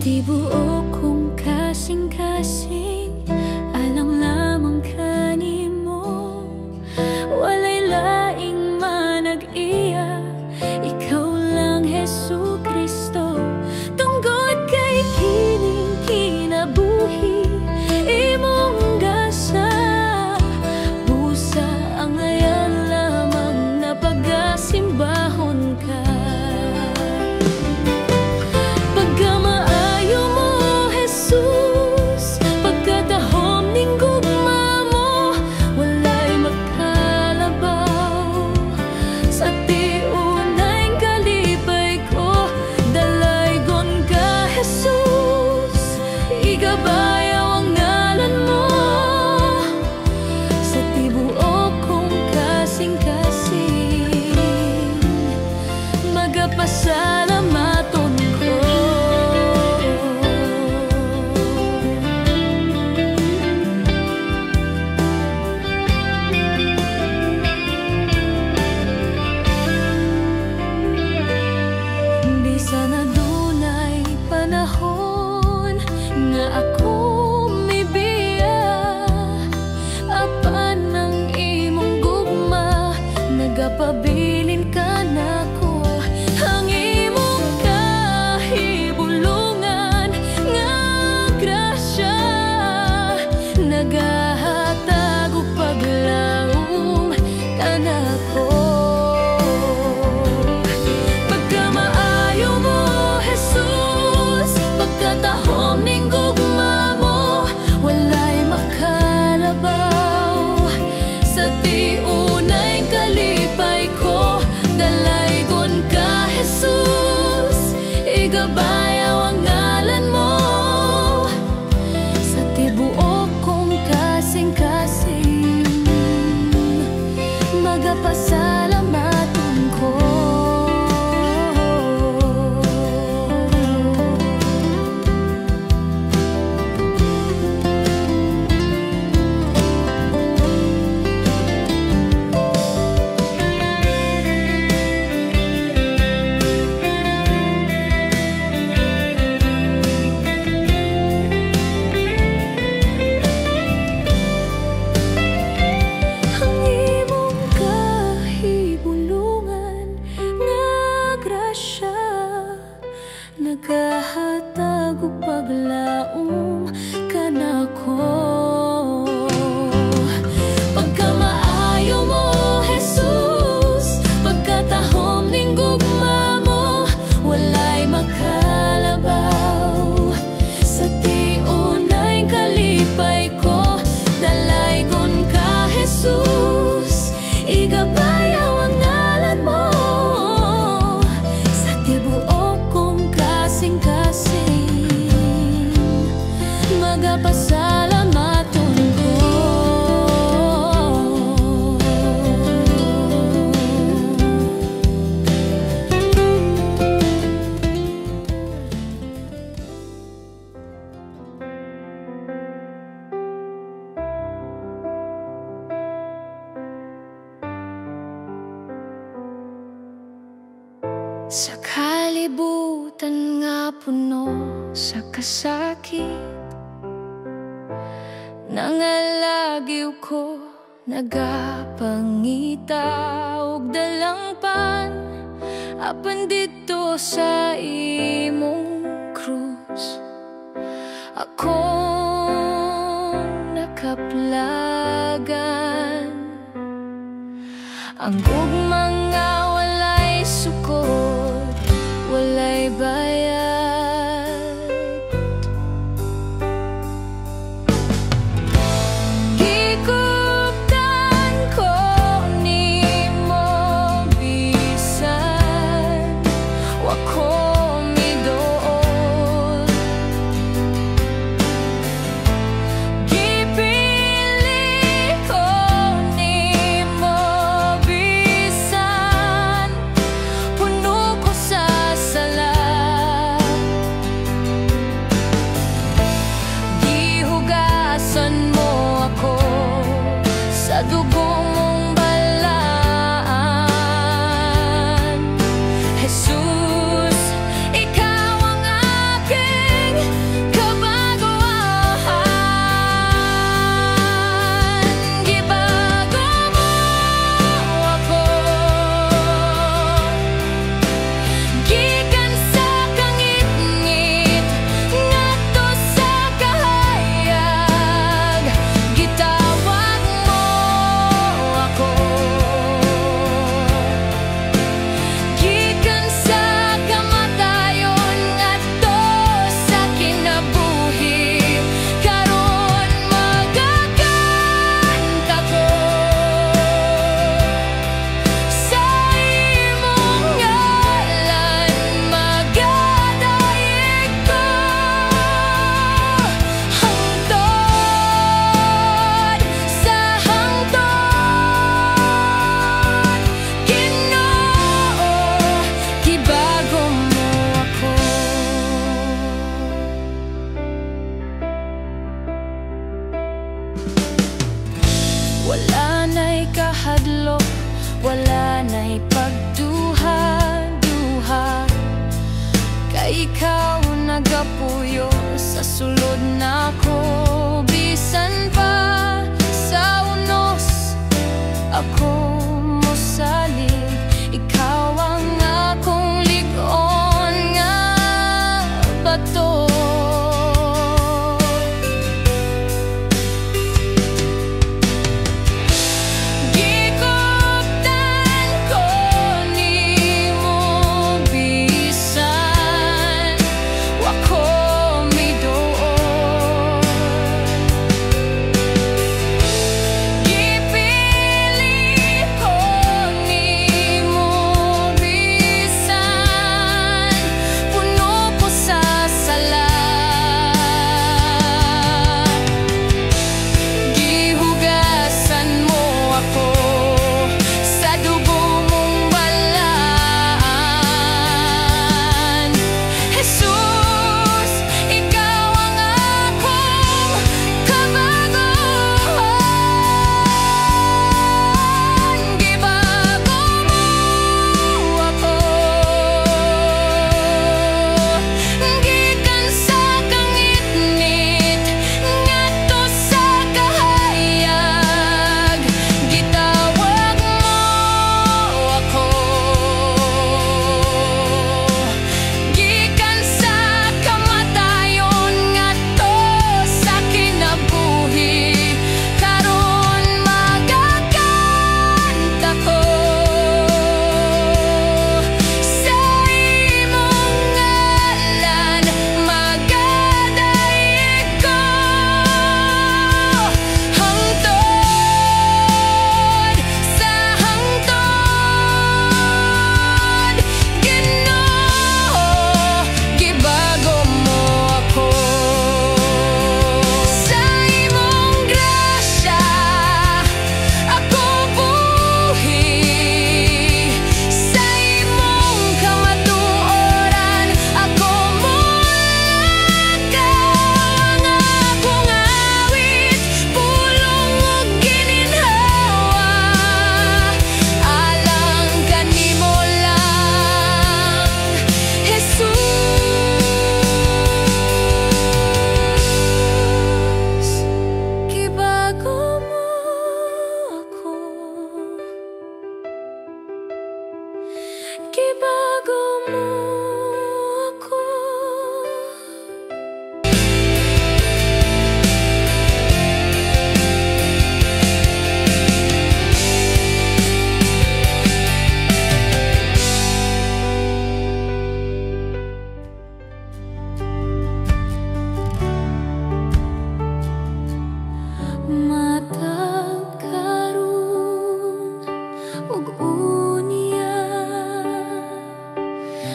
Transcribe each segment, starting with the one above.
di buo kong kasing-kasing, alang lamang kanimo. Walay laing manag-iya, ikaw lang Hesu Kristo. Tungod kay kining kinabuhi, imong gasa busa ang ayan lamang na pagasimbahon ka. Pagkamaayo mo Jesus, pagkatahom ning gugma mo, walay makalabaw sa tiunay kalipay ko. Dalaygon ka Jesus, igabayaw ang ngalan mo sa tibuok kong kasing-kasing, magapasalamaton ko. Bisan na dunay panahon nga ako mibiya, apan ng imong gugma nagapabilin ka nako. Ang imong kahibulungan nga grasya nagahatag og paglaom kanako. Pagkamaayo mo Jesus, pagkatahom ning gugma mo, walay makalabaw sa tiunay kalipay ko. Dalaygon ka Jesus, igabayaw ang ngalan mo sa tibuok kong kasing-kasing, magapasalamaton ko. Ang imong kahibulungan nga grasya nagahatag og paglaom kanako. Pagkamaayo mo Jesus, pagkatahom ning gugma mo, walay makalabaw sa tiunay kalipay ko. Dalaygon ka Jesus, igabayaw ang ngalan mo sa tibuok kong kasing-kasing, magapasalamaton ko. Sa kalibutan nga puno sa kasakit, nangalagiw ko nagapangita og dalangpan, apan dito sa imong krus akong nakaplagan. Ang gugma nga walay sukot, walay bayad. Gikuptan ko nimo bisan wa ko midool. Gipili ko nimo bisan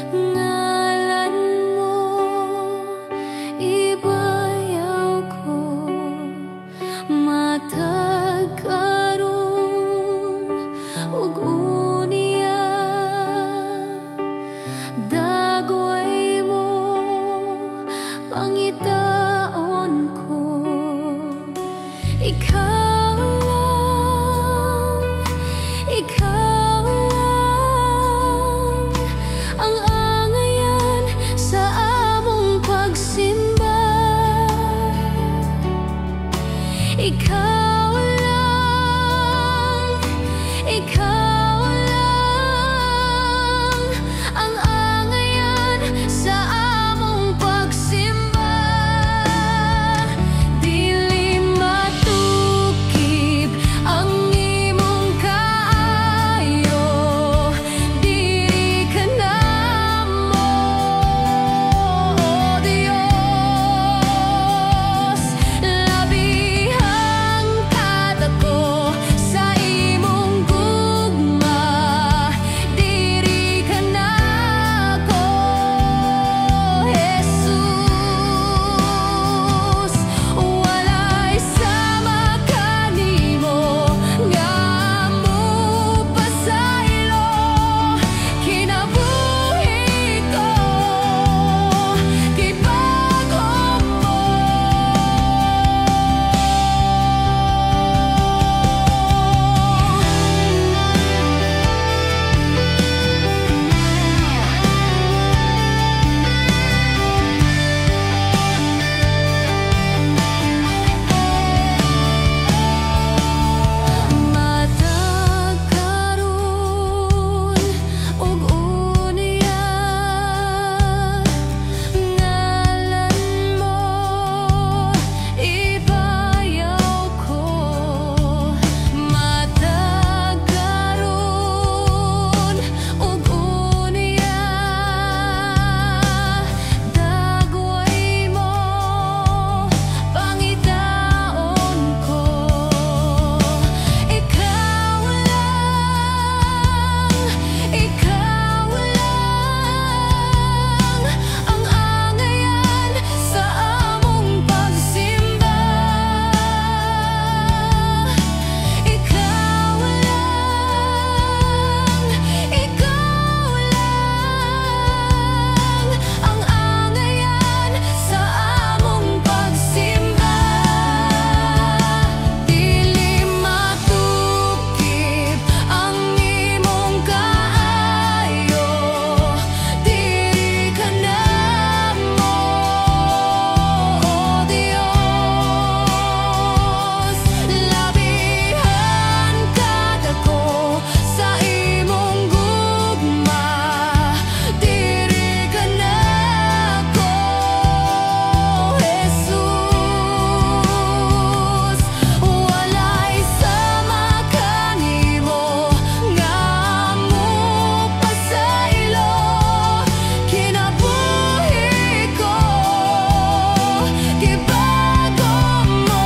ngalan mo ibayaw ko matag karon ug unya dagway mo pangitaon ko ikaw lang, ikaw lang ang angayan sa among pagsimba. Ikaw lang, ikaw lang ang angayan sa among pagsimba. Dili matukib ang imong kaayo, diri ka namo, O Dios. Labihang kadako sa imong gugma, diri ka nako, Jesus. Walay sama kanimo nga mupasaylo kinabuhi ko gibagong mo. Matag karon ug unya ngalan mo ibayaw ko matag karon ug unya dagway mo pangitaon ko ikaw lang, ikaw lang ang angayan sa among pagsimba. Ikaw lang, ikaw lang ang angayan sa among pagsimba. Dili matukib ang imong kaayo, diri ka namo, O Dios. Labihan kadako sa imong gugma, diri ka nako, Jesus. Walay sama kanimo nga mupasaylo kinabuhi ko gibagong mo.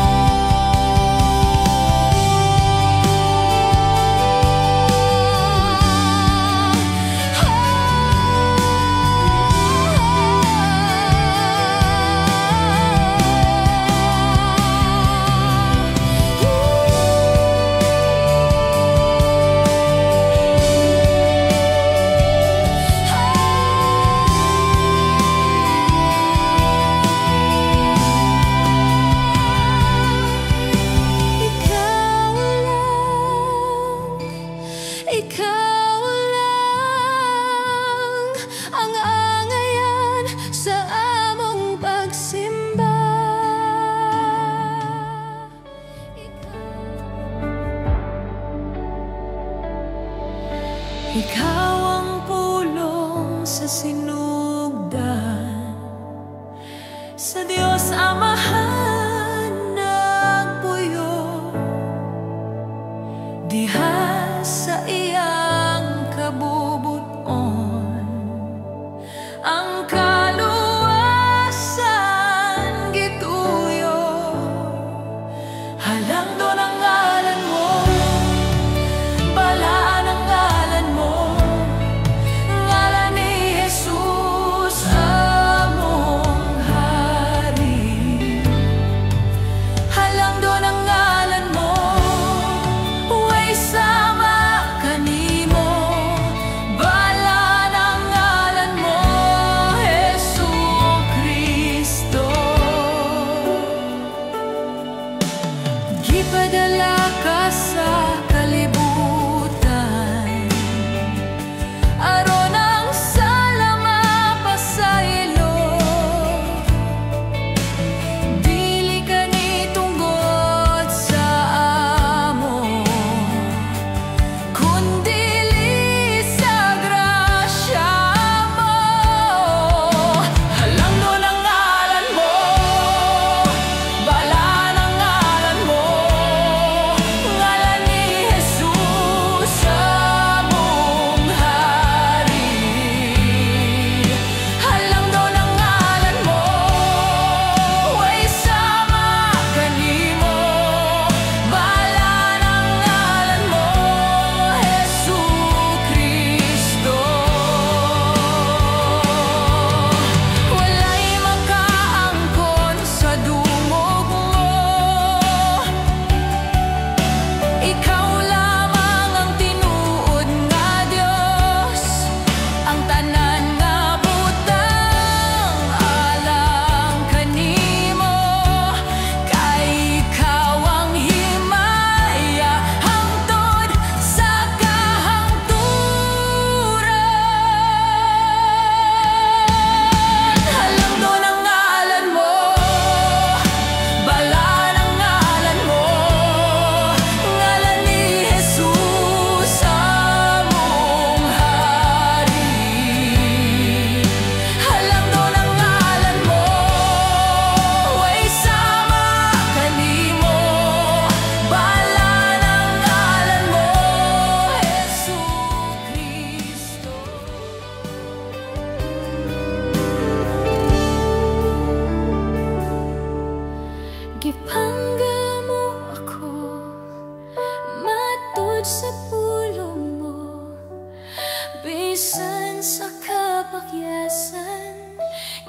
Ikaw lang ang angayan sa among pagsimba. Ikaw ang pulong sa sinugdan, sa Dios Amahan nagpuyo, diha sa iyang kabubuton ang kaluwasan gituyo. Halangdo ng ngalan mo, balaan ang ngalan mo, ngalan ni Jesus.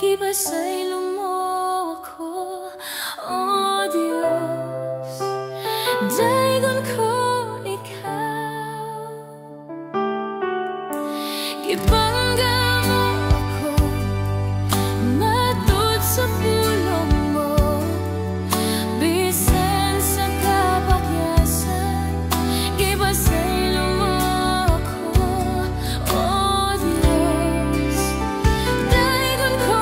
Ipasaylo mo ako, O Diyos. Dayon ko ikaw. Ibangga mo ako, matud sa pulong mo. Bisan sa kapakyasan, ipasaylo mo ako, O Diyos. Dayon ko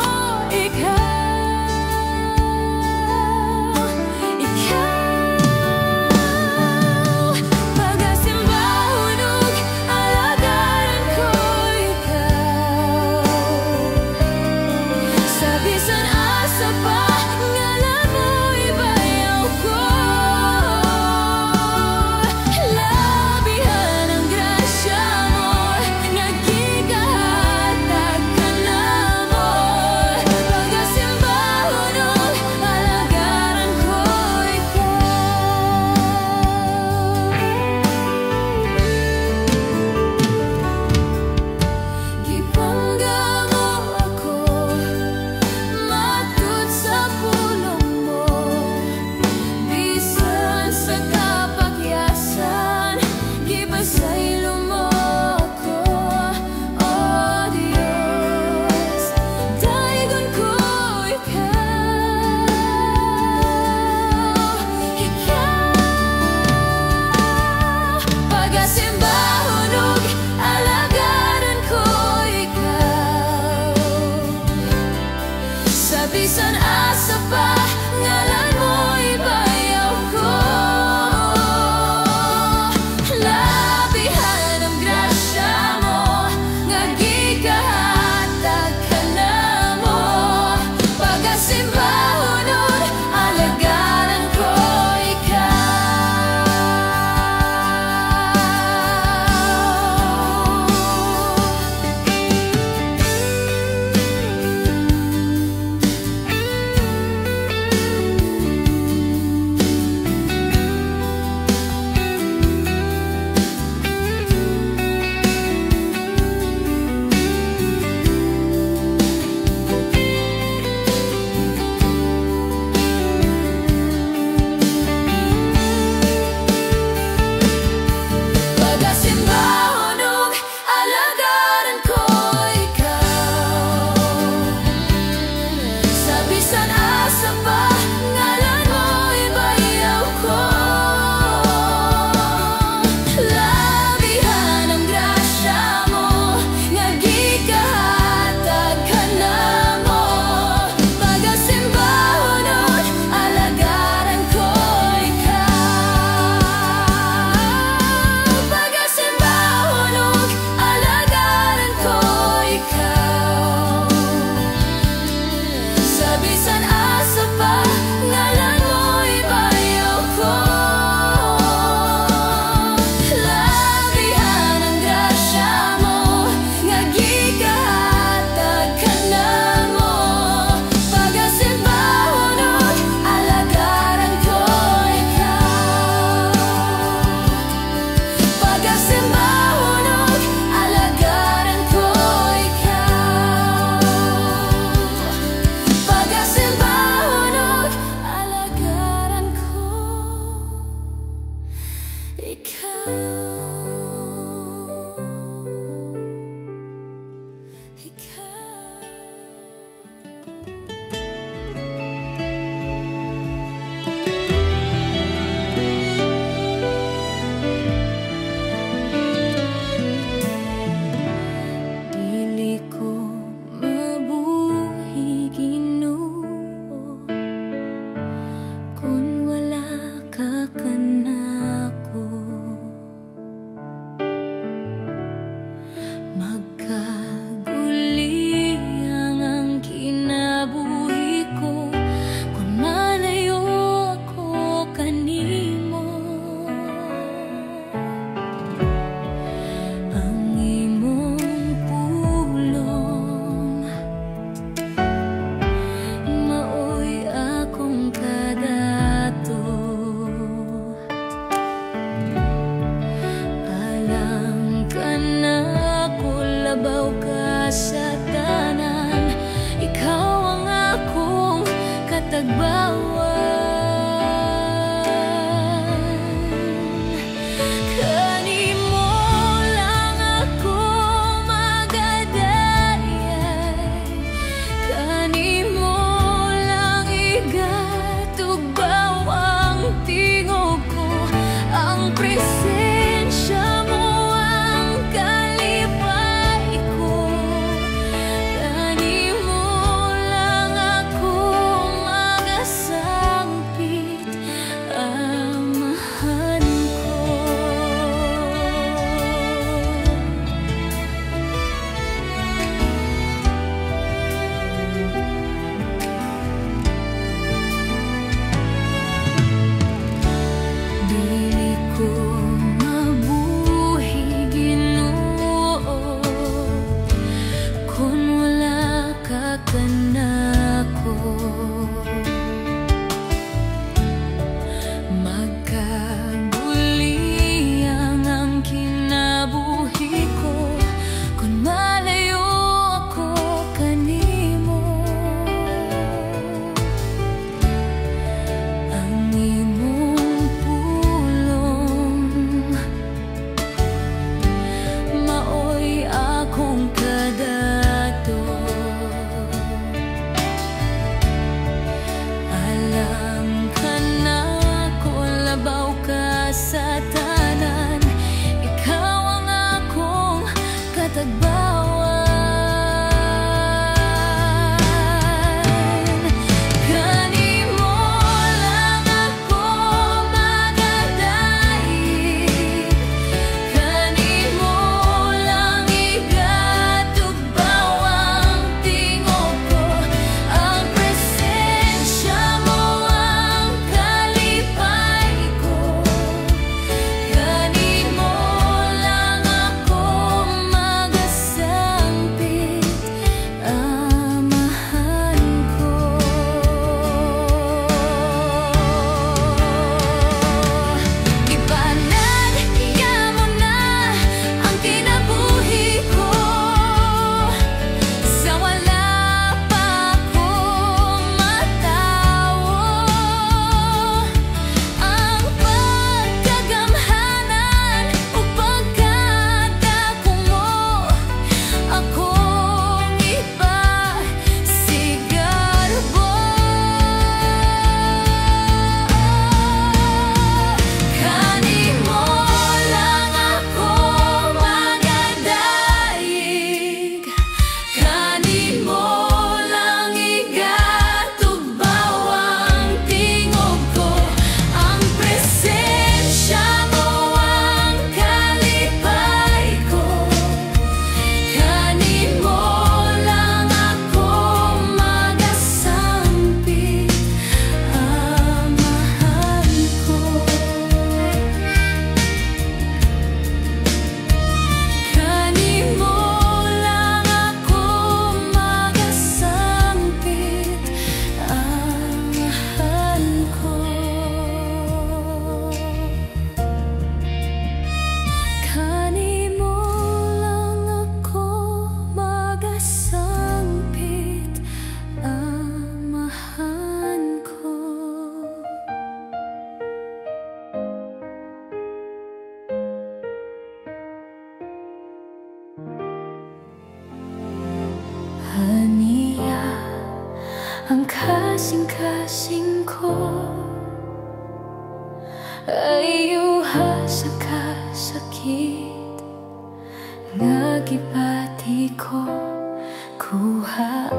bisan asa pa ngalan mo ibayaw ko. Labihan ang grasya mo, nga gikahatag ka namo. Pagasimbahon alagaran ko ikaw. ang kasing-kasing ko ay yuha sa kasakit nga gipati ko. Kuha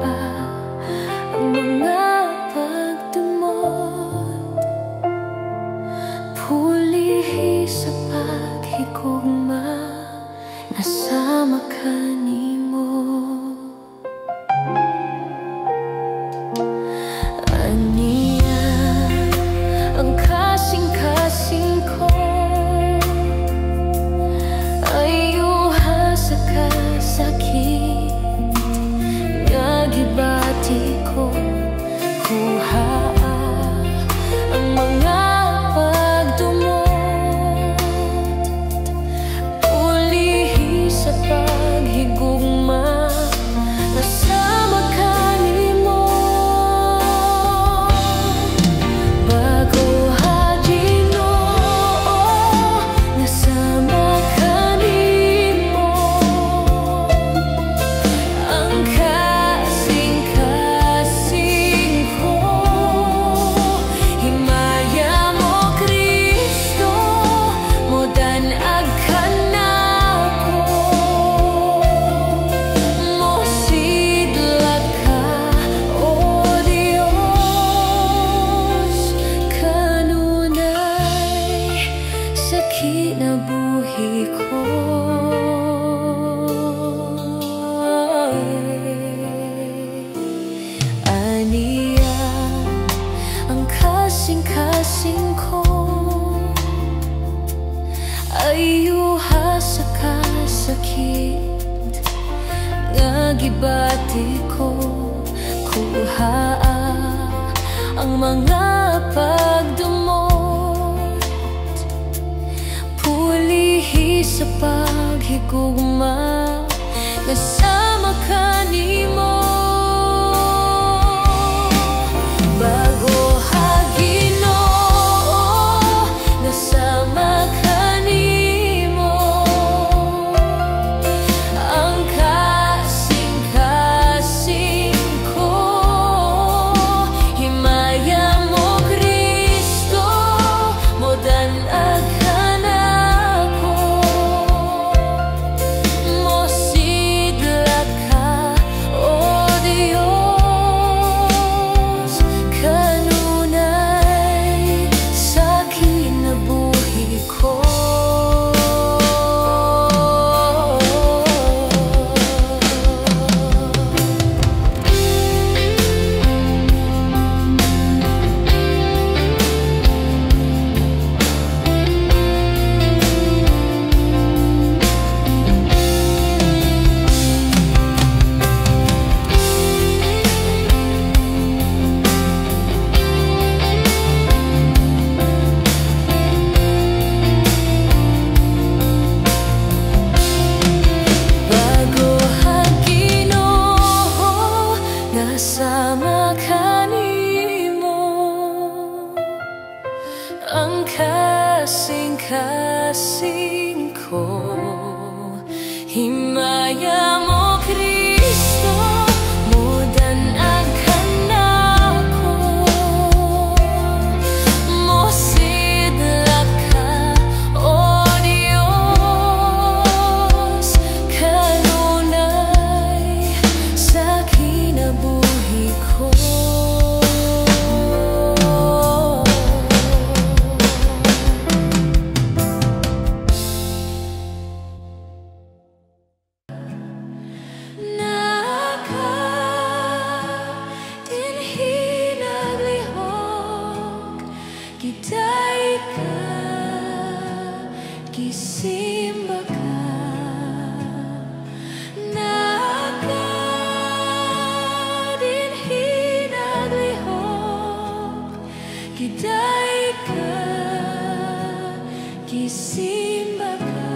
ang mga pagdumot, pulihi sa paghigugma, nasama ka nimo. Aniya ang kasing-kasing ko ay yuha sa kasakit nga gibati ko. Kuha ang mga pagdumot, ulihi sa paghigugma, nasama ka nimo. Bago ha Ginoo, nasama ka nimo. Ang kasing-kasing ko, himaya mo Kristo, modanag ka nako. Mosidlak ka, O Dios, kanunay sa kinabuhi ko. Aniya ang kasing-kasing ko ay yuha sa kasakit nga gibati ko. Kuha ang mga pagdumot, pulihi sa paghigugma, nasama ka nimo. Bago ha Ginoo, nasama ka nimo. Ang kasing-kasing ko, himaya mo Kristo, modanag ka nako. Mosidlak ka, O Dios, kanunay sa kinabuhi ko. Bago ha Ginoo, nasama ka nimo. Ang kasing-kasing ko, himaya mo Kristo, modanag ka nako. Mosidlak ka, O Dios, kanunay sa kinabuhi ko. Giday ka, gisimba ka, dinhi naglihok. Giday ka, gisimba ka.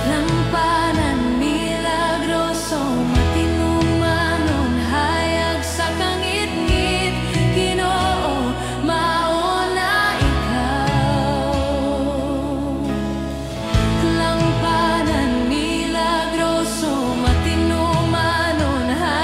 Lampanan milagroso, matinumanon, hayag sa kangit-ngit. Ginoo, mauna ikaw. Lampanan milagroso, matinumanon, hayag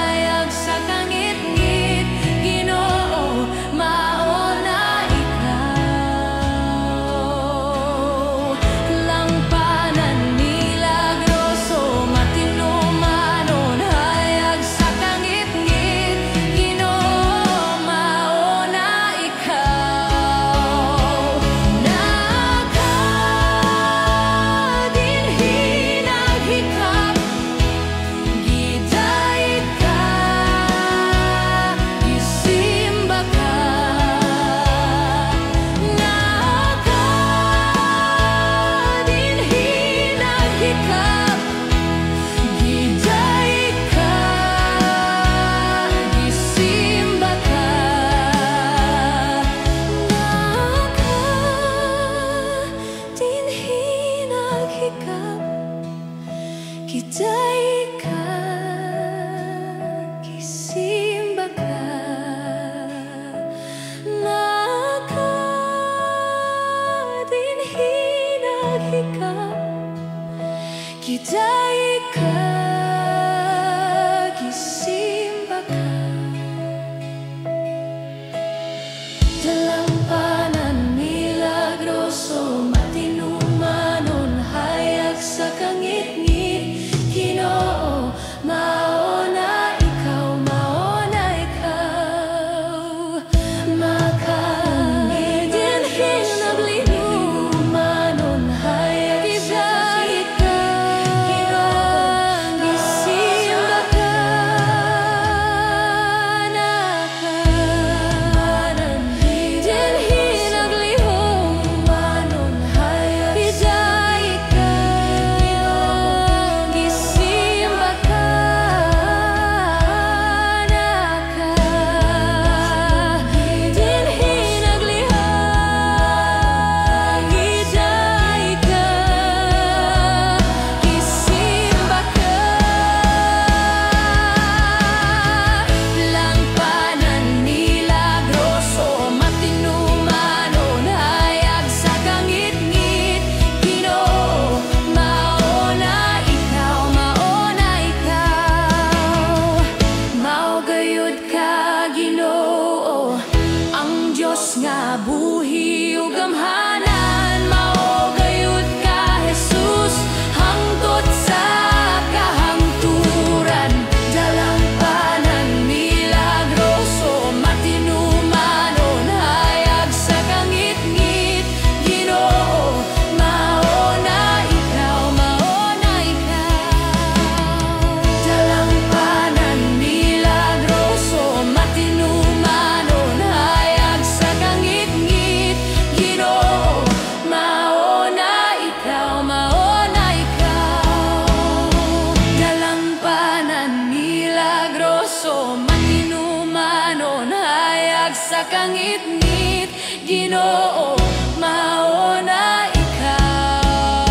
kangit-ngit, Ginoo, mauna ikaw.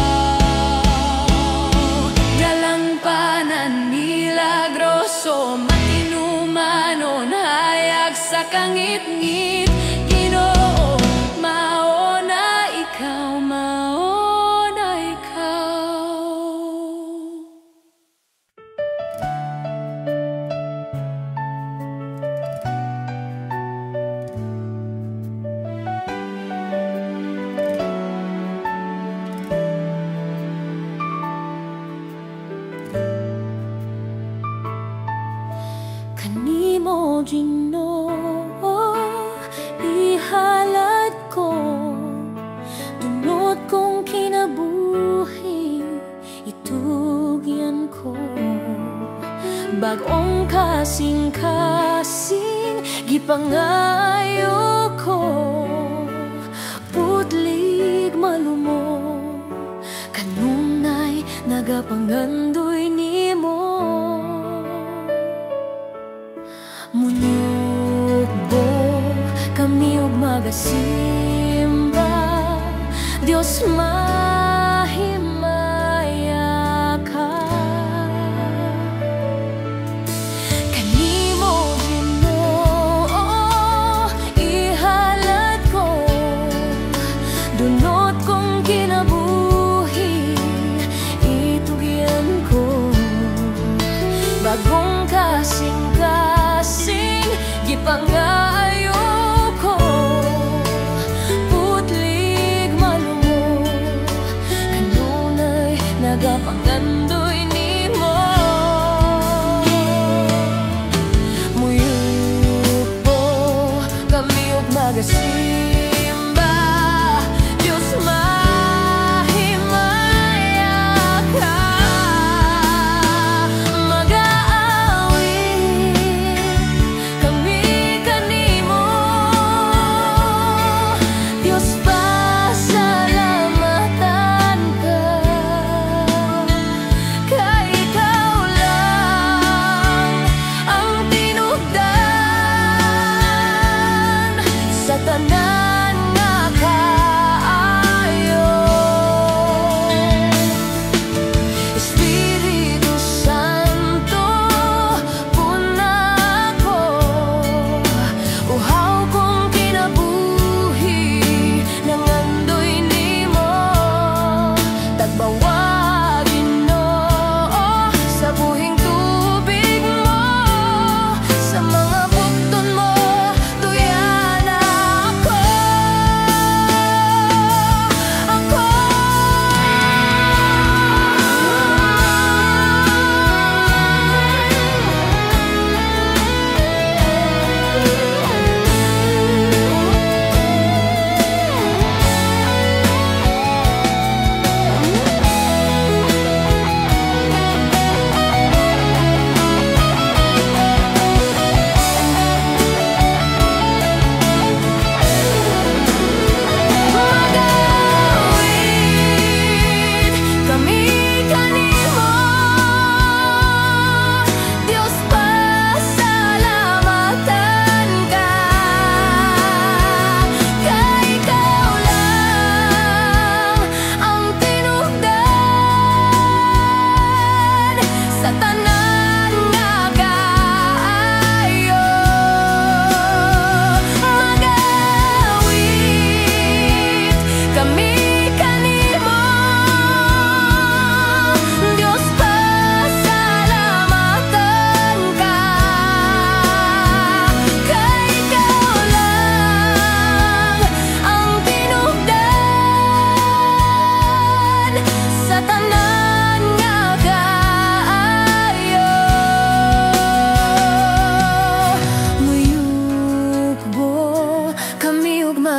Dalang panan milagroso, matinumanon hayag sa kangit-ngit, Ginoo, mauna ikaw, mauna ikaw. Kanimo, Ginoo, ihalad ko, dunot kong kinabuhi, itugyan ko. Bagong kasing-kasing, gipangayo ko, putlig malumo, kanunay nagapangandoy nimo. Munyugbo kami ug magasimba, Dios mahimaya ka. Kanimo, Ginoo, ihalad ko, dunot kong kinabuhi, itugyan ko. Bagong kasing-kasing, gipangayo ko, putlig malumo, kanunay nagapangandoy nimo. Muyupo kami ug magasimba, Dios mahimaya ka.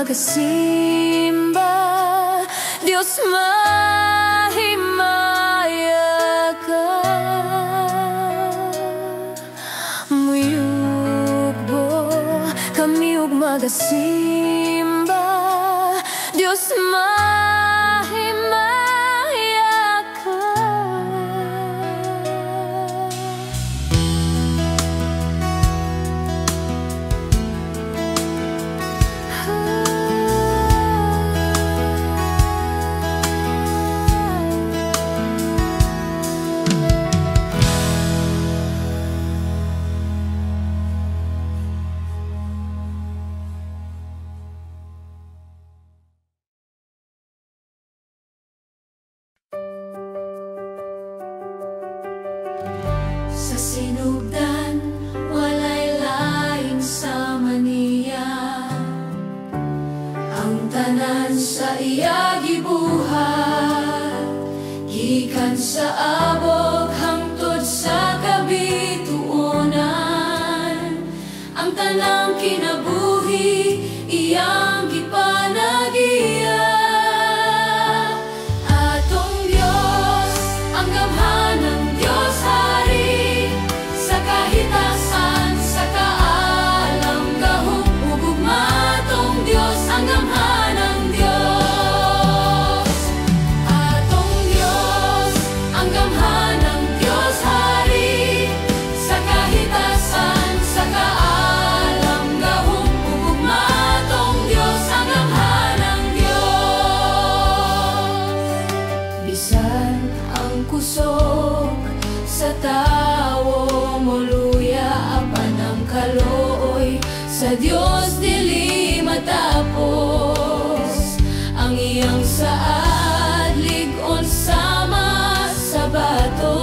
Magasimba, Dios mahimaya ka. Muyugbo kami ug magasimba, Dios mahimaya ka. ang tanang kinabuhi, iyang gipanagiya. Atong Diyos, ang gamhanang Diyos Hari, sa kahitasan, sa kaalam, gahong ug ugma. Atong Diyos, ang gamhanang Diyos. Atong Diyos, ang gamhanang Diyos Hari, sa kahitasan, sa kaalam, gahong ug ugma. Atong Diyos, ang gamhanang Diyos. Bisan ang kusog sa tawo moluya, apan ang kalooy sa Diyos dili matapos. Ang iyang saad lig-on sama sa bato,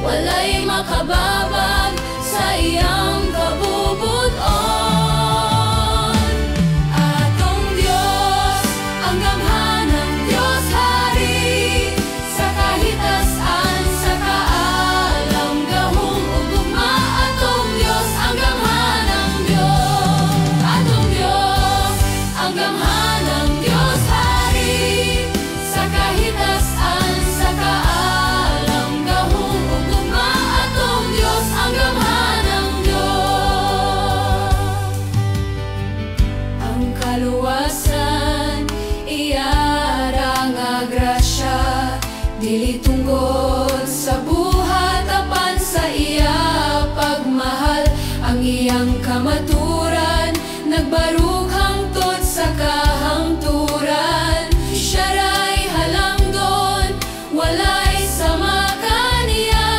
walay makababag sa iyang kabubuton. Atong Diyos, ang gamhanang Diyos Hari, sa kahitasan, sa kaalam, gahong ug ugma. Atong Diyos, ang gamhanang Diyos. Atong Diyos, ang gamhanang Diyos Hari, sa kahitasan, sa kaalam, gahong ug ugma. Atong Diyos, ang gamhanang Diyos. Ang kaluwasan, iyara nga grasya, dili tungkol sa buhat, apan sa iya pagmahal. Ang iyang kamaturan, nagbarug hangtod sa kahangturan. Siya ra'y halangdon, walay sama kaniya.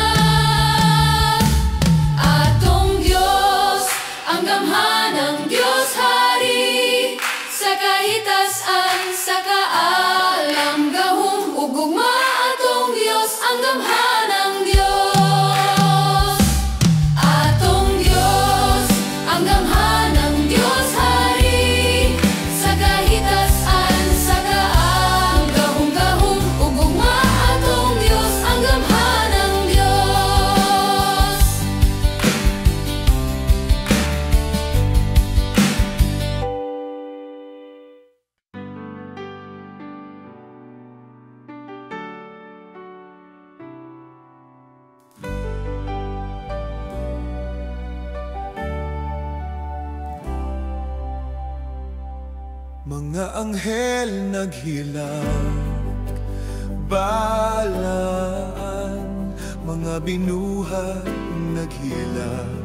Atong Diyos, ang gamhanang Diyos Hari, sa kahitasan, sa kaalam, gahong ug ugma. Atong Diyos, ang gamhanang Diyos. Atong Diyos, ang gamhanang Diyos Hari, sa kahitasan, sa kaalam, gahong ug ugma. Atong Diyos, ang gamhanang Diyos. Mga anghel naghilang, balaan, mga binuhat naghilang,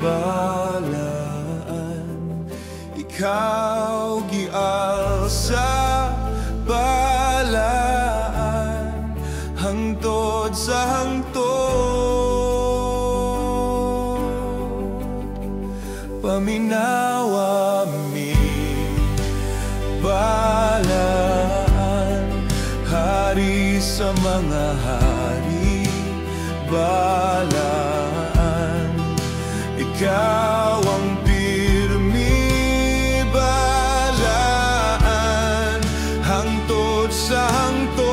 balaan. Ikaw gial sa balaan, hangtod sa hangtod. Paminawa mi balaan, hari sa mga hari, balaan. Ikaw ang pirmi, balaan, hangtod sa hangtod.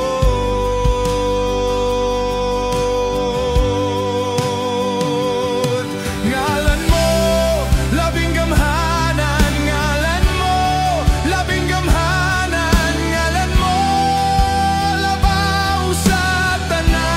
Ngalan mo, labing gamhanan, ngalan mo, labing gamhanan, ngalan mo, labaw sa tanan.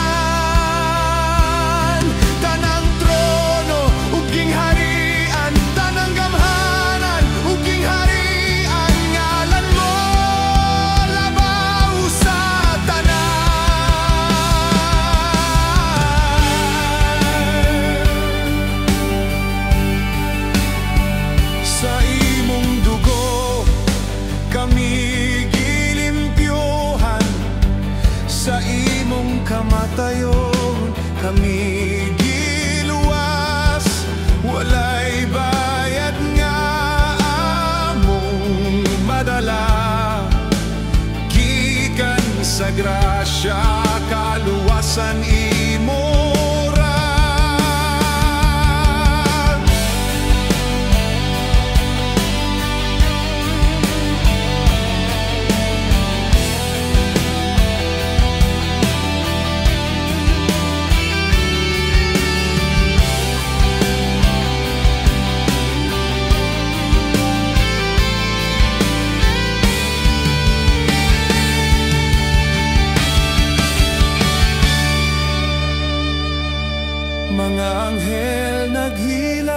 mga anghel naghilak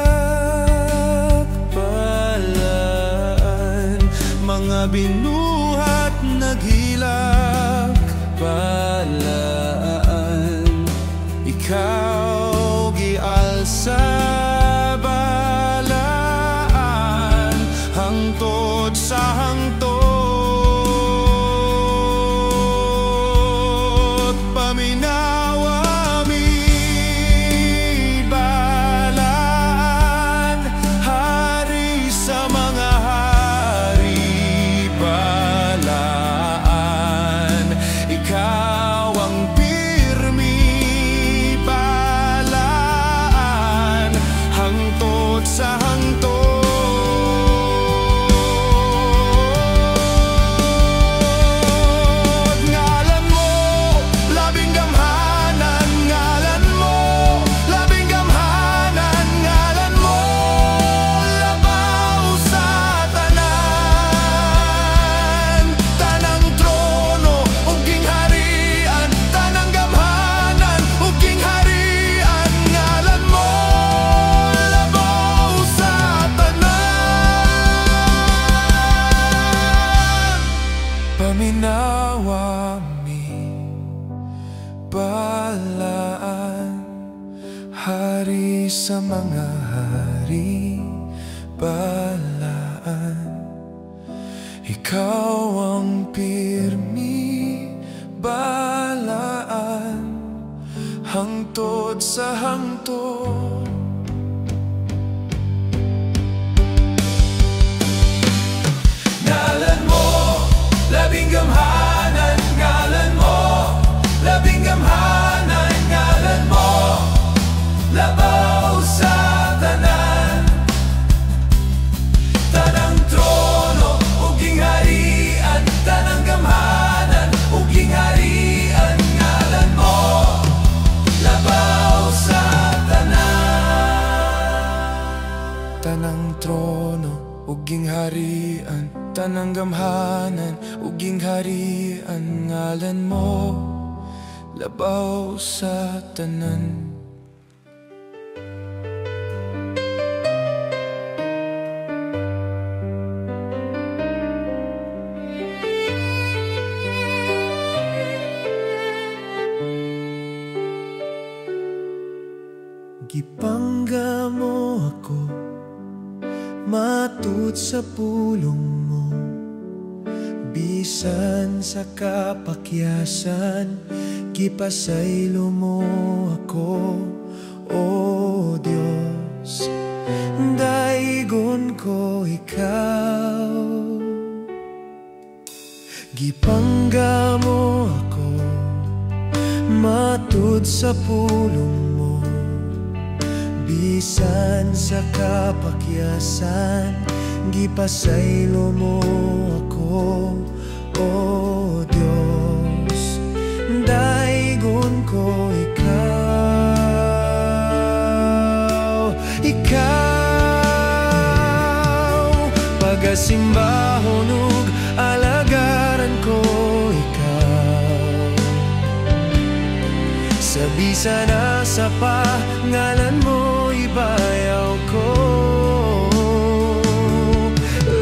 balaan, mga binuhat naghilak balaan. Ikaw gialsa balaan, hangtod sa hangtod. Paminawa mi balaan, hari sa mga hari balaan. Ikaw ang pirmi balaan, hangtod sa hangtod. Ngalan mo, labing gamhanan, ngalan mo, labing gamhanan, ngalan mo, labaw sa tanan. Tanang trono ug gingharian, tanang gamhanan ug gingharian, ngalan mo, labaw sa tanan. Paminawa mi balaan, hari sa mga hari balaan. Ikaw ang pirmi balaan, hangtod sa hangtod. Ngalan mo, labing gamhanan, ngalan mo, labing gamhanan, ngalan mo, labaw sa tanan. Tanang trono ug gingharian, tanang gamhanan ug gingharian, ngalan mo, labaw sa tanan. Tanang trono ug gingharian, tanang gamhanan ug gingharian, ngalan mo, labaw sa tanan. Gipangga mo ako, matud sa pulong mo, bisan sa kapakyasan, gipasaylo mo ako, o Diyos. Daigon ko ikaw, gipangga mo ako, matud sa pulong mo, bisan sa kapakyasan, gipasaylo mo ako, o Diyos. Daigon ko ikaw, ikaw, pagasimbahon ug alagaran ko ikaw. Sa bisan asa pa, ngalan mo ibayaw ko.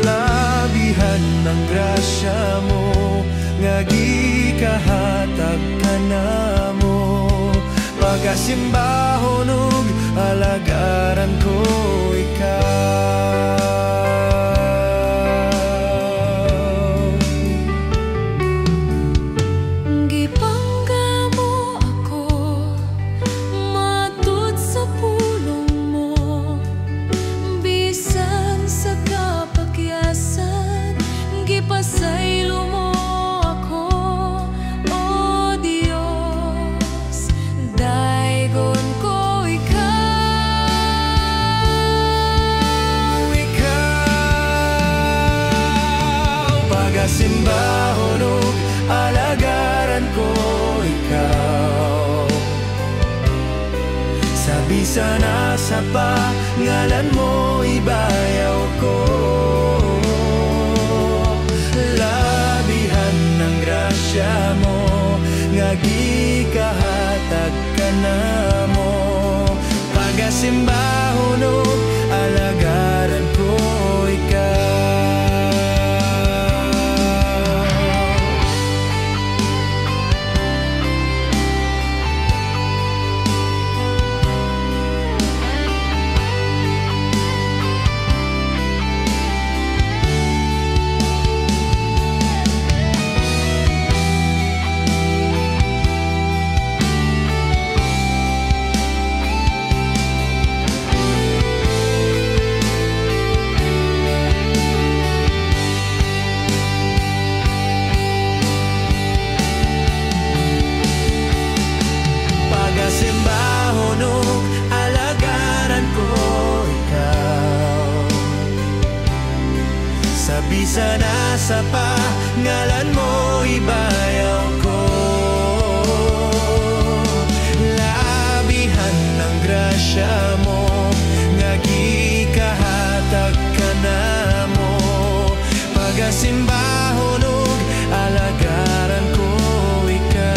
Labihan ng grasya mo, nga gikahatag ka namo. Pagasimbahon ug alagaran ko ikaw. Gipangga mo ako, matud sa pulong mo, bisan sa kapakyasan, gipasaylo mo ako, o Diyos. Daigon ko ikaw, Ikaw, pagasimbahon ug alagaran ko ikaw. Sa bisan asa pa, ngalan mo ibayaw ko. Labihan ng grasya mo, nga gikahatag ka namo. Pagasimbahonog, alagaran ko ikaw. Pagasimbahonog, alagaran ko ikaw. Sa bisa na sa pangalan mo ibayaw ko. Labihan ng grasya mo, nga gikahatag ka na mo. Pagasimbahonog, alagaran ko ikaw.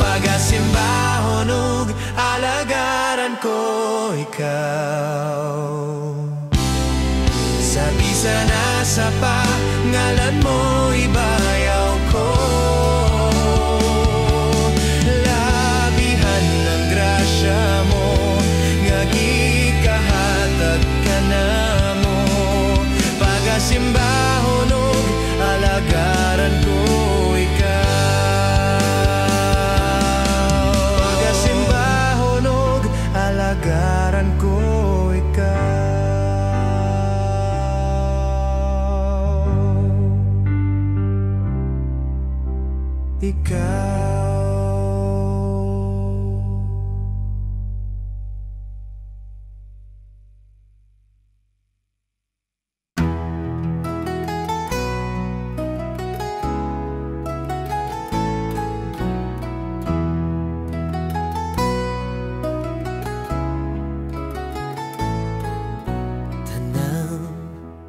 Pagasimbahonog, alagaran ko ikaw. Sa bisa na sa pangalan mo ibayaw ko. Labihan ng grasya mo, nga gikahatag ka na mo. Pagasimbahonog, alagaran ko ikaw. Pagasimbahonog, alagaran ko ikaw. Tanang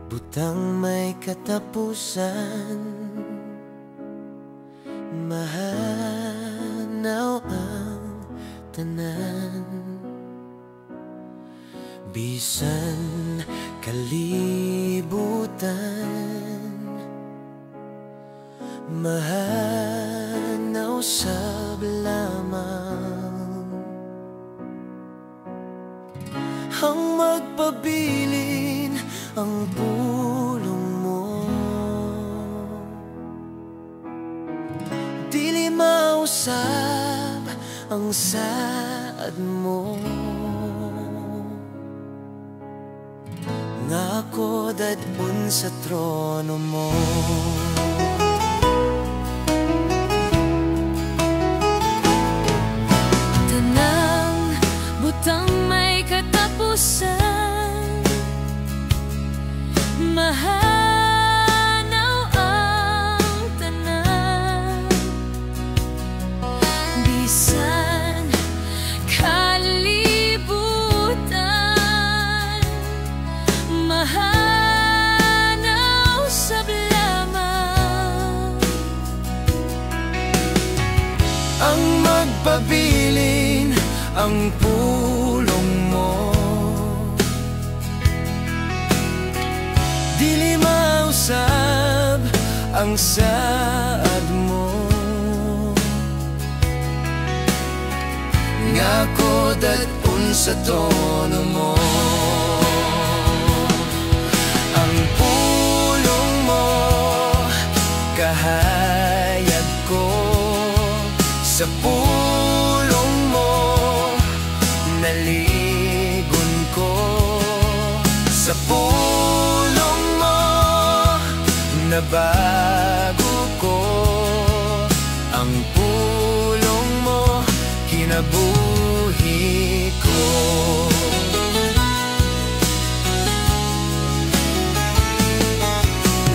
butang may katapusan, mahanaw ang tanan. Bisan kalibutan, mahanaw sab lamang. Ang magpabilin ang pulong mo, dili mausap ang saad mo. Nga ako dadun sa trono mo. Tanang butang may katapusan, mahanaw ang tanan. Bisan kalibutan, mahanaw sab lamang. Ang magpabilin ang pulong mo, dili mausab ang saad mo. Nga ko dadun sa tono mo. Ang pulong mo, kahayag ko. Sa pulong mo, naligon ko. Sa pulong mo, nabago ko. Ang pulong mo, kinabuhi ko.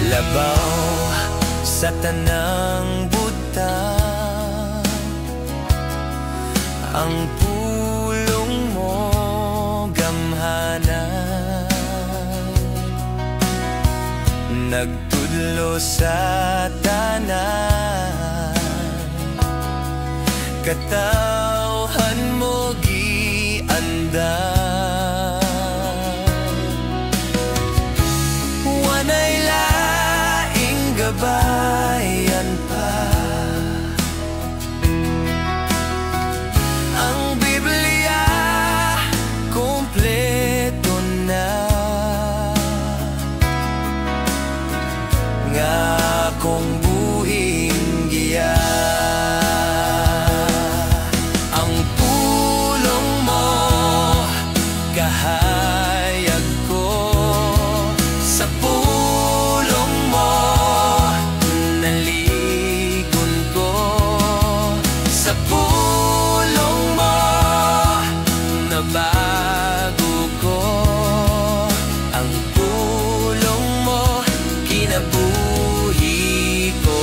Labaw sa tanang buta, ang pulong mo gamhanan. Nagtudlo sa tanan, katawhan mo hinungdan. Wanay laing gabayan pa ang Biblia, kompleto na nga kung buhing giya. Ang pulong mo kahayag ko, sa pulong mo naligon ko, sa pulong mo nabago ko. Ang pulong mo kinabuhi ko.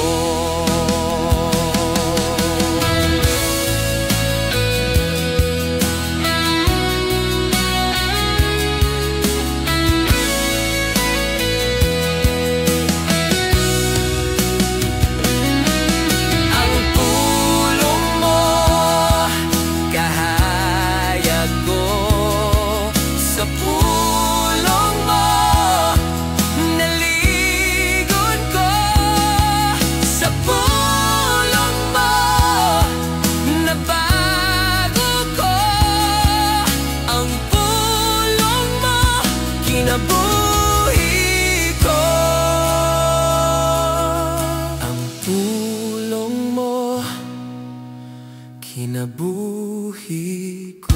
Ang pulong mo kahayag ko, sa pulong mo naligon ko, sa pulong mo nabago ko. Ang pulong mo kinabuhi ko. Ang pulong mo kinabuhi ko.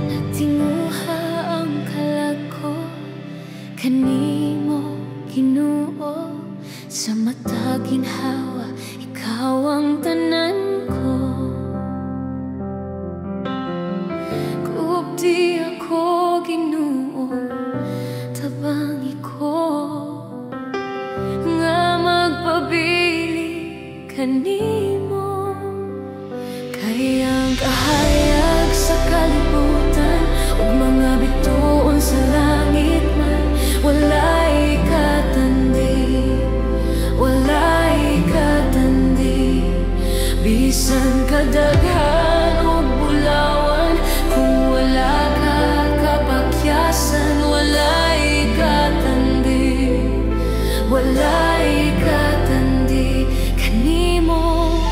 Natinguha ang kalag ko kanimo, Ginoo. Sa mata ginhawa, ikaw ang tanan ko. Kuupdi ako, Ginoo, tabangi ko nga magpabili kanimo. Kaya ang kahayag sa kalibutan ug mga bituon sa langit man, walay katandi, walay katandi. Bisan kadaghan ug bulawan, kung wala ka kapakyasan, walay katandi, walay katandi kanimo.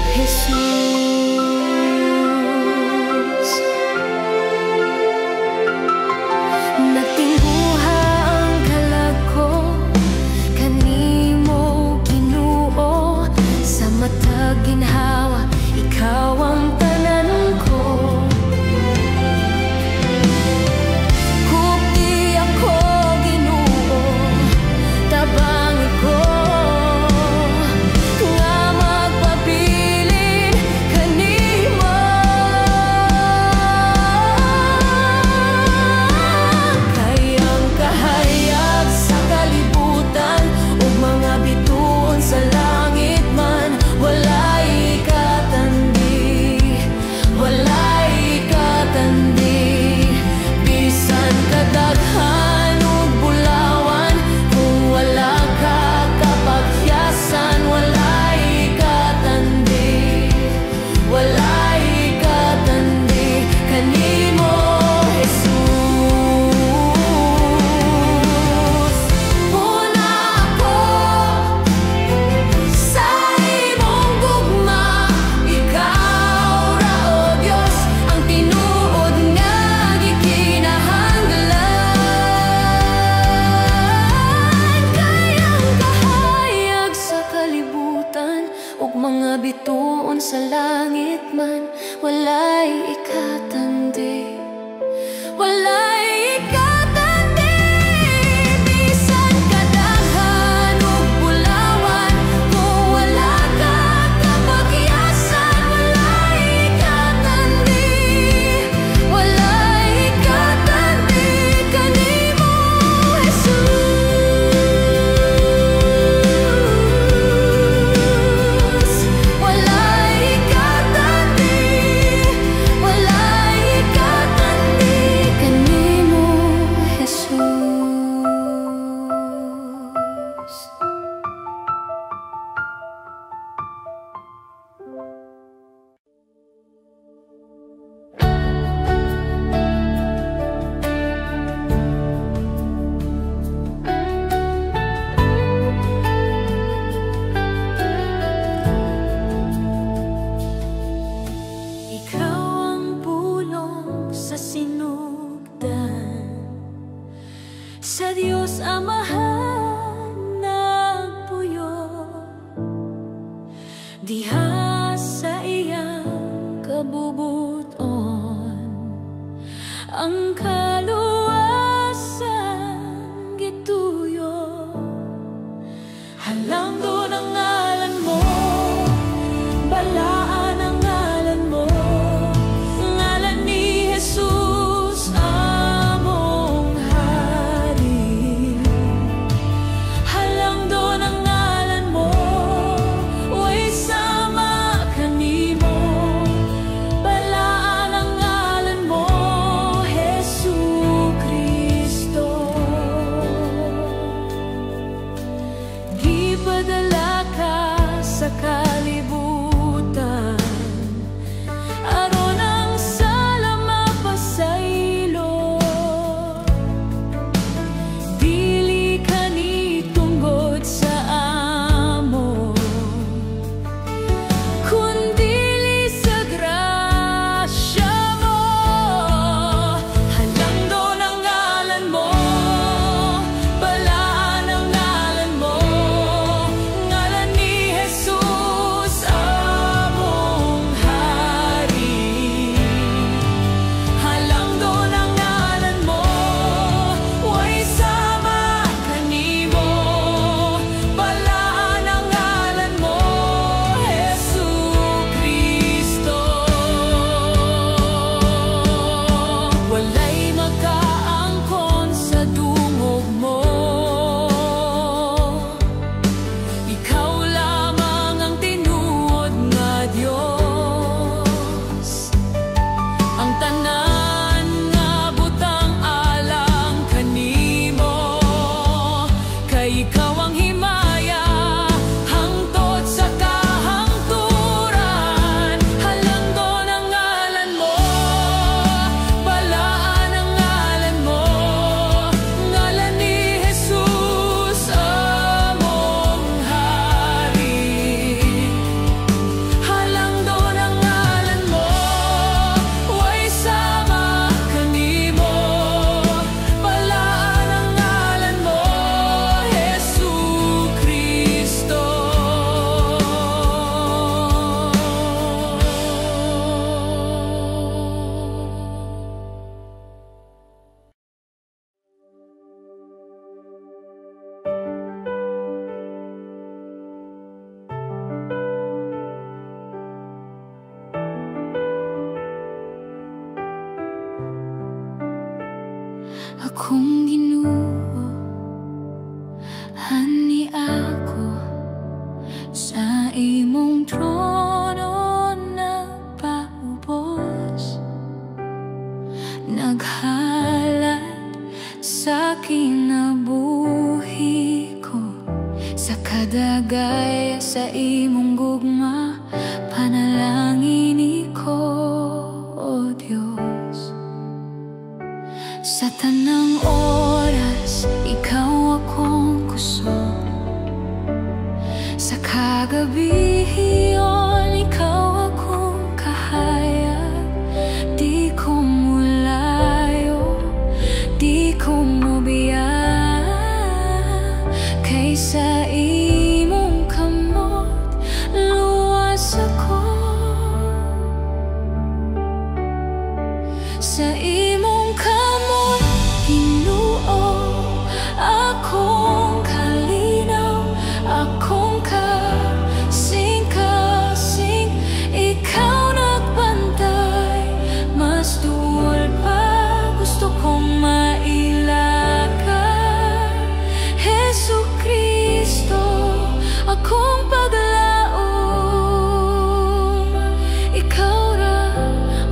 sa Diyos Amahan nagpuyo, diha sa iyang kabubuton ang kaluwasan gituyo. Halang doon ang ngalan mo, balaan ang ngalan mo, ngalan ni Jesus among hari. Halang doon ang ngalan mo, way sama kanimo, balaan ang ngalan mo, Jesucristo. Gipadala ka sa kalibutan, aron ang sala mapasaylo. Dili ka ni tunggod sa amo, kundili sa grasya mo. Halang doon ang ngalan mo, balaan ang ngalan mo, ngalan ni Jesus among hari. Halang doon ang ngalan mo, way sama kanimo, balaan ang ngalan mo, Jesucristo. Walay makaangkon sa dungog mo, ikaw lamang ang tinuod nga Dios. Ang tanan nga butang alang kanimo, kay ikaw ang himaya hangtod sa kahangturan. Halang doon ang ngalan mo, balaan ang ngalan mo, ngalan ni Jesus among hari. Halang doon ang ngalan mo, way sama kanimo, balaan ang ngalan mo, Jesucristo. Akong Ginoo, hani ako sa imong trono nagpaubos, naghalad sa kinabuhi ko, sa kadagay sa imong gugma, panalangin ko, O Diyos. Sa tanang oras, ikaw akong kusog, sa kagabihiyon, ikaw akong kahayag. Di ko mulayo, di ko mubiya, kaysa imong kamot, luwas ako. Sa imong kamot, Ginoo, akong kalinaw, akong kasing-kasing, ikaw nagbantay. Mas duol pa, gusto kong mailaka, Jesucristo, akong paglaom. Ikaw ra,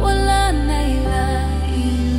wala na ilain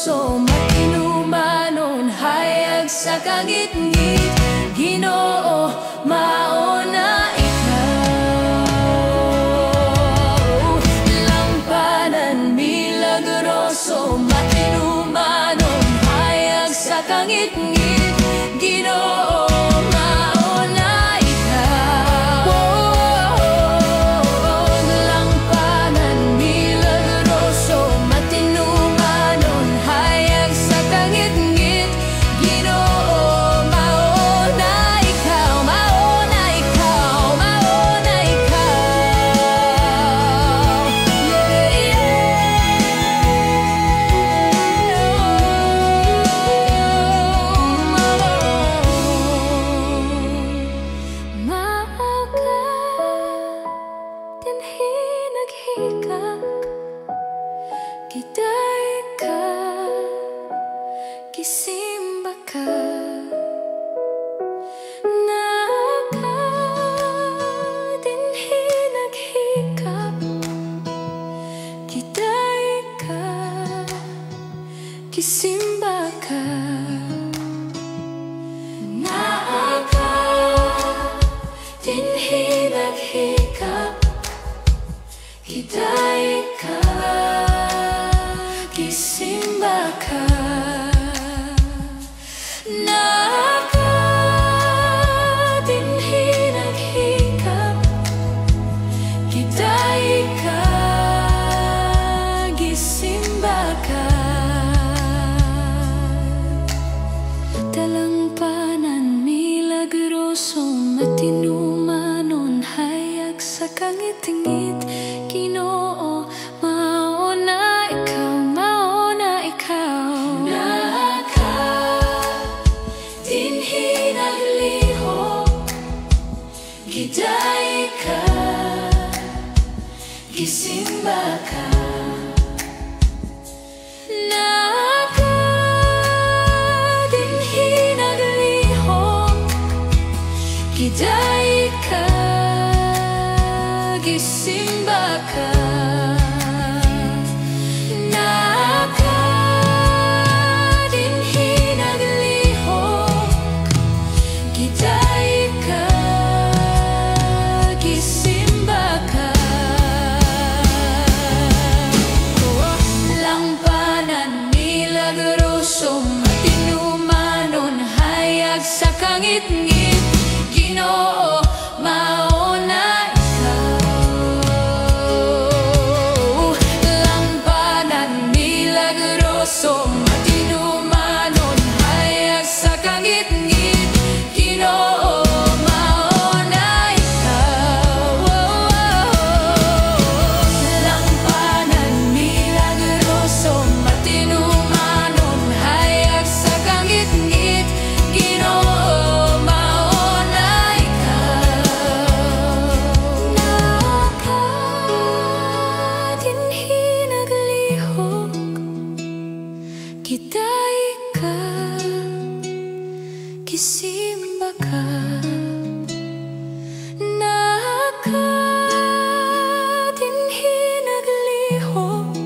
nagagroso, matinumanon, hayag sa kangit-ngit. Ginoo, mauna ikaw. Lampanan, milagroso, matinumanon, hayag sa kangit-ngit. Ginoo, mauna ikaw. Lampanan, milagroso, matinumanon, hayag sa kangit-ngit. Ginoo, mauna ikaw, mauna ikaw, mauna ikaw. Maaga dinhi naghikap, giday ka, gisimba ka. Maaga dinhi naghikap, giday ka, gisimba ka. Maaga dinhi naghikap, giday ka, gisimba ka. Maaga dinhi naghikap, giday ka, gisimba ka. Dalampanan, milagroso, matinumanon, hayag sa kangit-ngit. Ginoo, mauna ikaw, mauna ikaw. Maaga dinhi naglihok, giday ka, gisimba ka. Maaga dinhi naglihok, giday ka, gisimba ka. Maaga dinhi naglihok, giday ka, gisimba ka. Lampanan, milagroso, matinumanon, hayag sa kangit-ngit. Ginoo, mauna ikaw. Lampanan, milagroso, matinumanon, hayag sa kangit-ngit. Ginoo, mauna ikaw. Lampanan, milagroso, matinumanon, hayag sa kangit-ngit. Ginoo, mauna ikaw. Maaga dinhi naglihok, giday ka, gisimba ka. Maaga dinhi naglihok,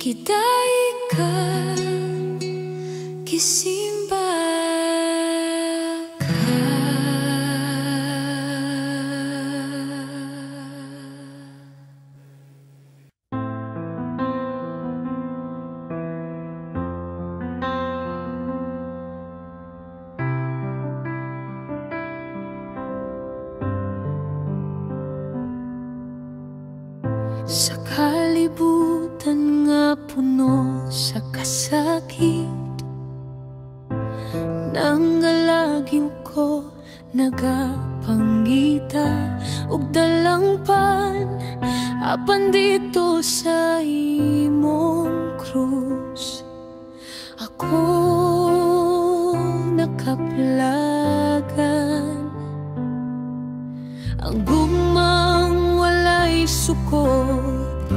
giday ka, gisimba ka. Sa kalibutan nga puno sa kasakit, nangalagyo ko nagapangita ug dalangpan apan dito sa imong krus. Ako nakaplagan, ang gugmang walay sukot,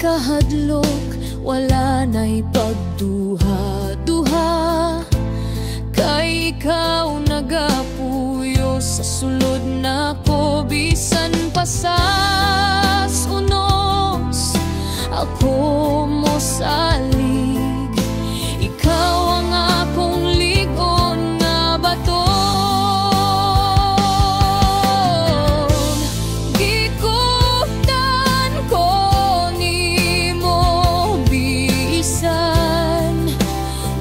kahadlok, wala na'y pagduha-duha. Kay ikaw nagapuyo sa sulod na ko, bisan pa sa unos ako mo salig. Ikaw ang akong ligon nga baton. Gikuptan ko nimo bisan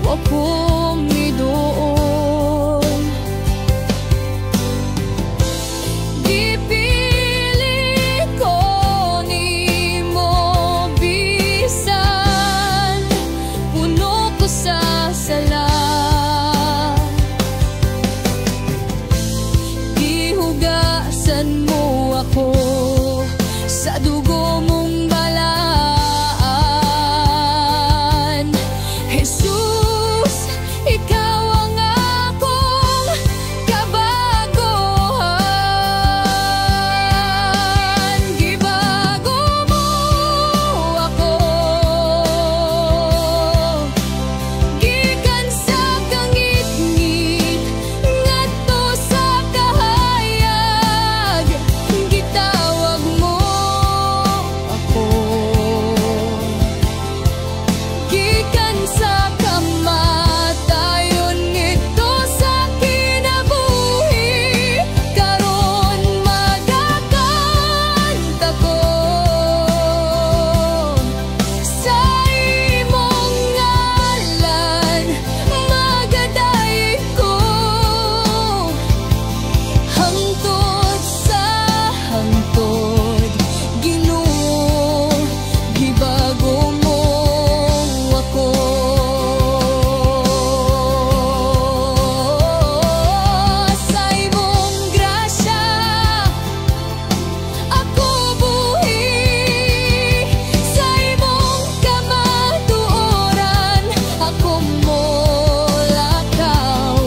wa ko midoon. Gipili ko nimo bisan puno ko sa sala. Gihugasan mo ako sa dugo mong balaan. Jesus, ikaw ang akong kabaguhan. Gibago mo ako gikan sa kangit-ngit ngadto sa kahayag. Gitawag mo ako gikan sa kamatayon ngito sa kinabuhi. Karon magakanta ko sa imong ngalan, magadaig ko hangtod sa hangtod. Ginoo, gibago mo ako sa imong grasya. Ako buhi sa imong kamatuoran. Ako mo lakaw,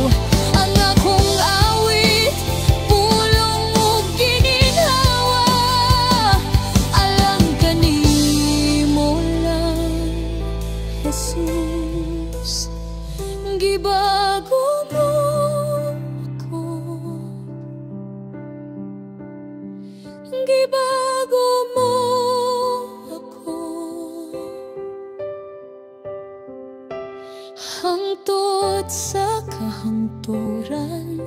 ang akong awit pulong ug gininhawa. Alang kanimo lang, Jesus. Gibago mo ako, gibago mo ako hangtod sa kahangturan.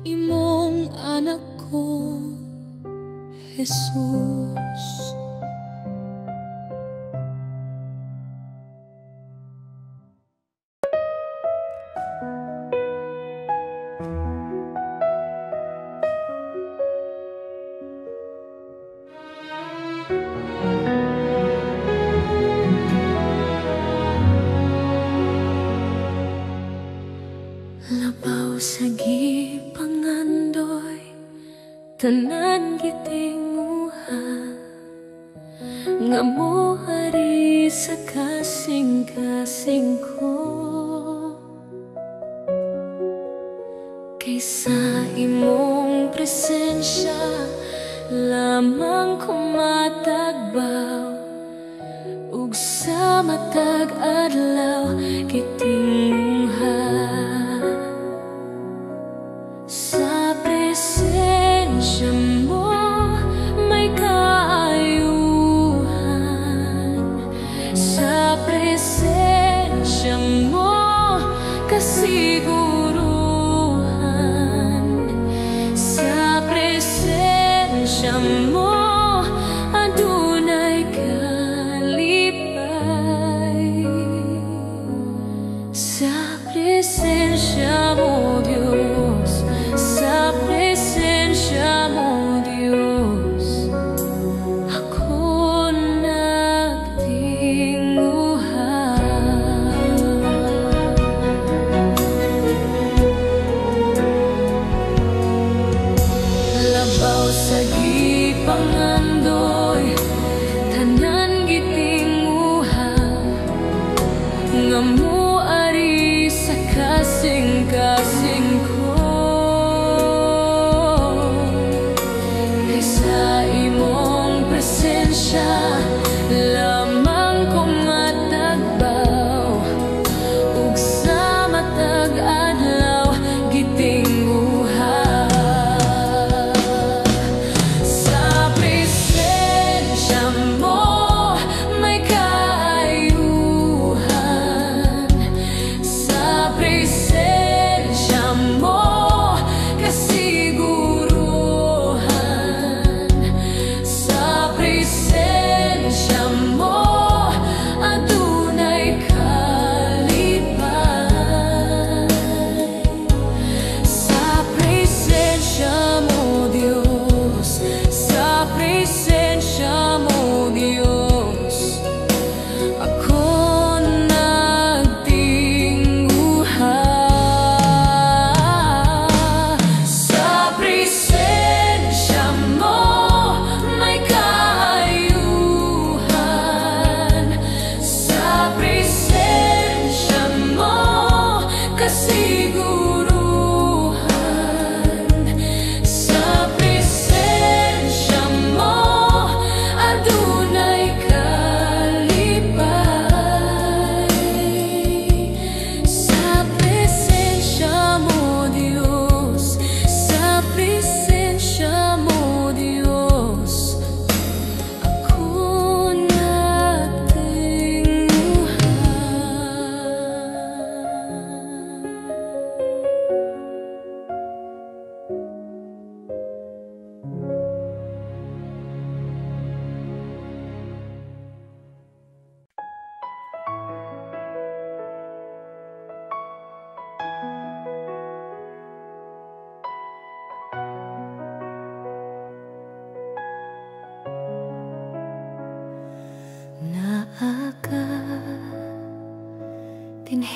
Imong anak ko, Jesus. Labaw sa gipangandoy, tanan gitinguha, nga mo hari sa kasing-kasing ko. Kaysa imong presensya lamang kumatagbaw, ug sa matag adlaw gitinguha. Sa presensya mo may kaayuhan. Sa presensya mo kasiguruhan. Sa presensya mo adunay kalipay. Sa presensya mo Diyos, sa presensya mo Diyos, ako nagtinguhan. Labaw sa gipangandoy, tanan gitinguhan, nga mo ari sa kasing-kasing ko. Kaysa imong presensya lamang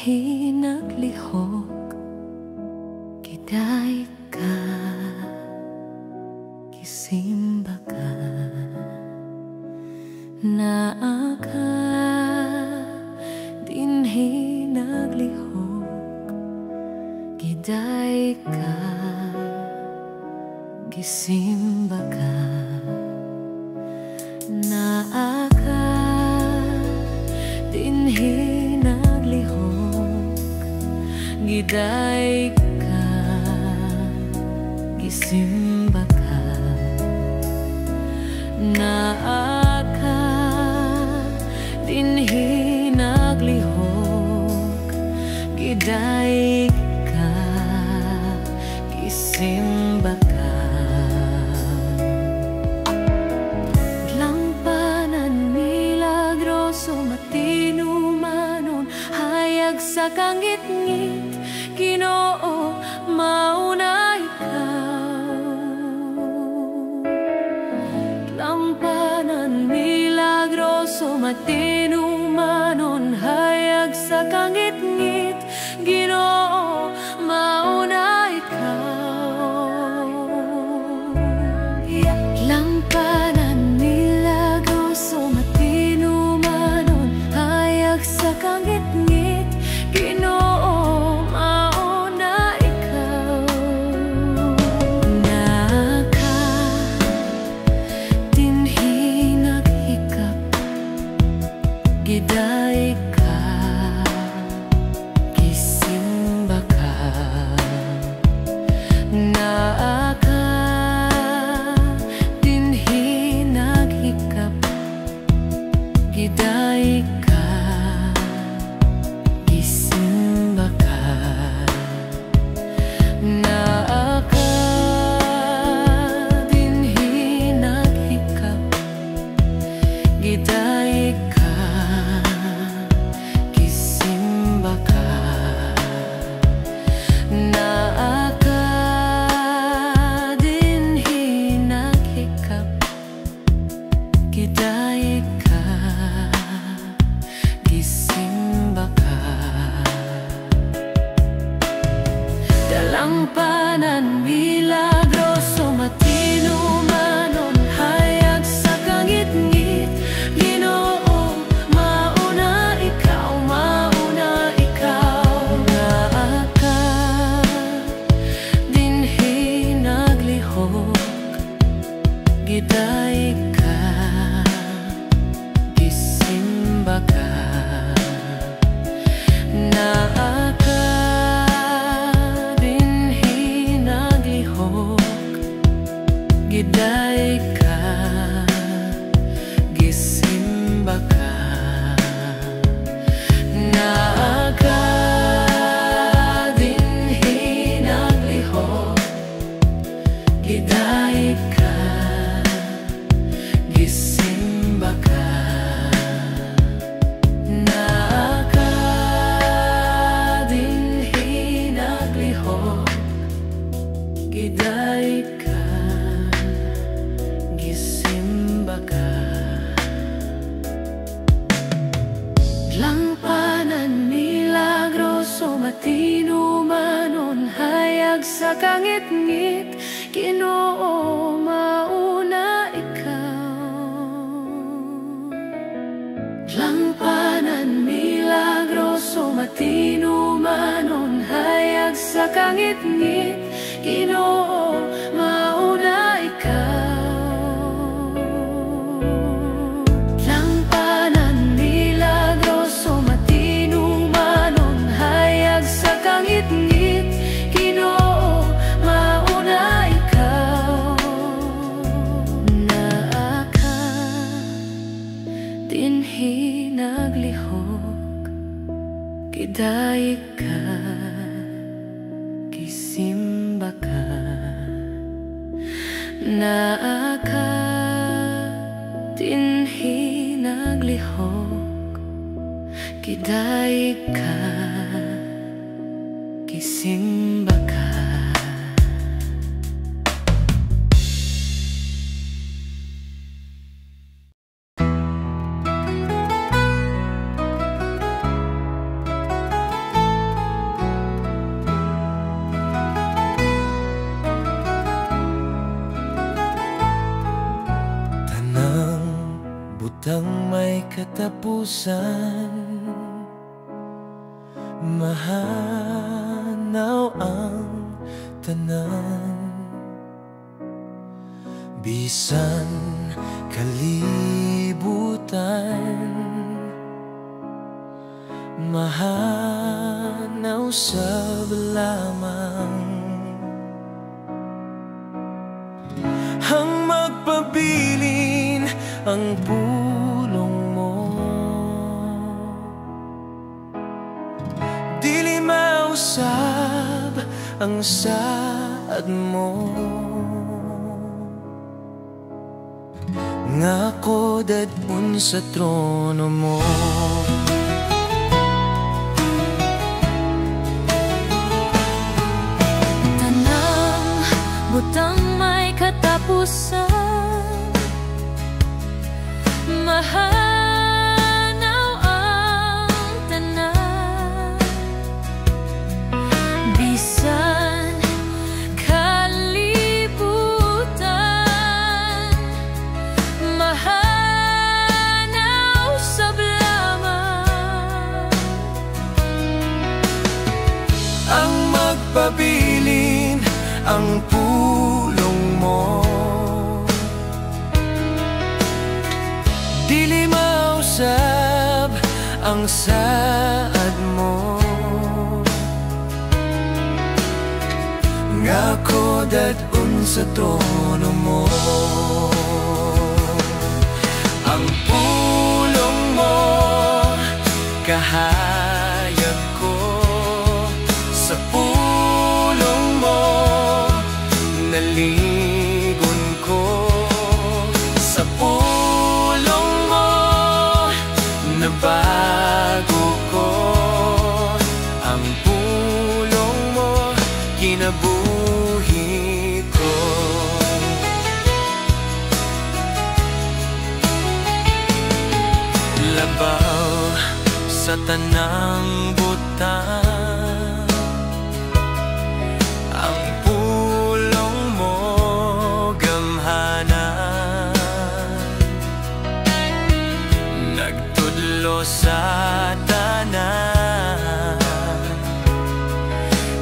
dinhi naglihok, giday ka, gisimba ka, naa ka, dinhi naglihok, giday ka, gisimba ka, naa ka, dinhi naglihok, giday ka, gisimba ka, naa ka, dinhi naglihok, giday ka, gisimba ka. Sa kangit-ngit, Ginoo, mauna ikaw. Lampanan, milagroso, matinumanon, hayag sa kangit-ngit, Ginoo, mauna ikaw. Lampanan, milagroso, matinumanon, hayag sa kangit-ngit, Ginoo, mauna ikaw. Naa ka, dinhi naghikap, giday ka, gisimba ka. Naa ka, dinhi naghikap, giday ka, gisimba ka. Naa ka, dinhi naghikap, giday ka, gisimba ka. Naa ka, dinhi naghikap, giday ka, gisimba ka. Dalangpanan, milagroso, matinumanon, hayag sa kangit-ngit, Ginoo, mauna ikaw, mauna ikaw. Naa ka, dinhi naglihok, giday ka, gisimba ka. Naa ka, dinhi naglihok, giday ka, gisimba ka. Naa ka, dinhi naglihok, giday ka, gisimba ka. Naa ka, dinhi naglihok, giday ka, gisimba ka. Lampanan, milagroso, matinumanon, hayag sa kangit-ngit, Ginoo, mauna ikaw. Lampanan, milagroso, matinumanon, hayag sa kangit-ngit, Ginoo, mauna ikaw. Lampanan, milagroso, matinumanon, hayag sa kangit-ngit, Ginoo, mauna ikaw. Naa ka, dinhi naglihok, giday ka, gisimba ka. Naa ka, dinhi naglihok, giday ka, gisimba ka. katapusan, mahanaw ang tanan. Bisan kalibutan, mahanaw sa lamang. Ang magpabilin ang pulong mo, dili mausab ang saad mo. Ngako dadpon sa trono mo. Tanang butang may katapusan, mahanaw ang tanan. Bisan kalibutan, mahanaw sa lamang. Ang magpabilin ang pulong mo, dili mausab ang saad mo. Ngako dadun sa trono mo. Ang pulong mo kahayag ko, sa pulong mo naligon ko, sa pulong mo nabago ko. Ang pulong mo kinabuhi ko. Labaw sa tanang butang, ang pulong mo gamhanan. Nagtudlo sa tanan,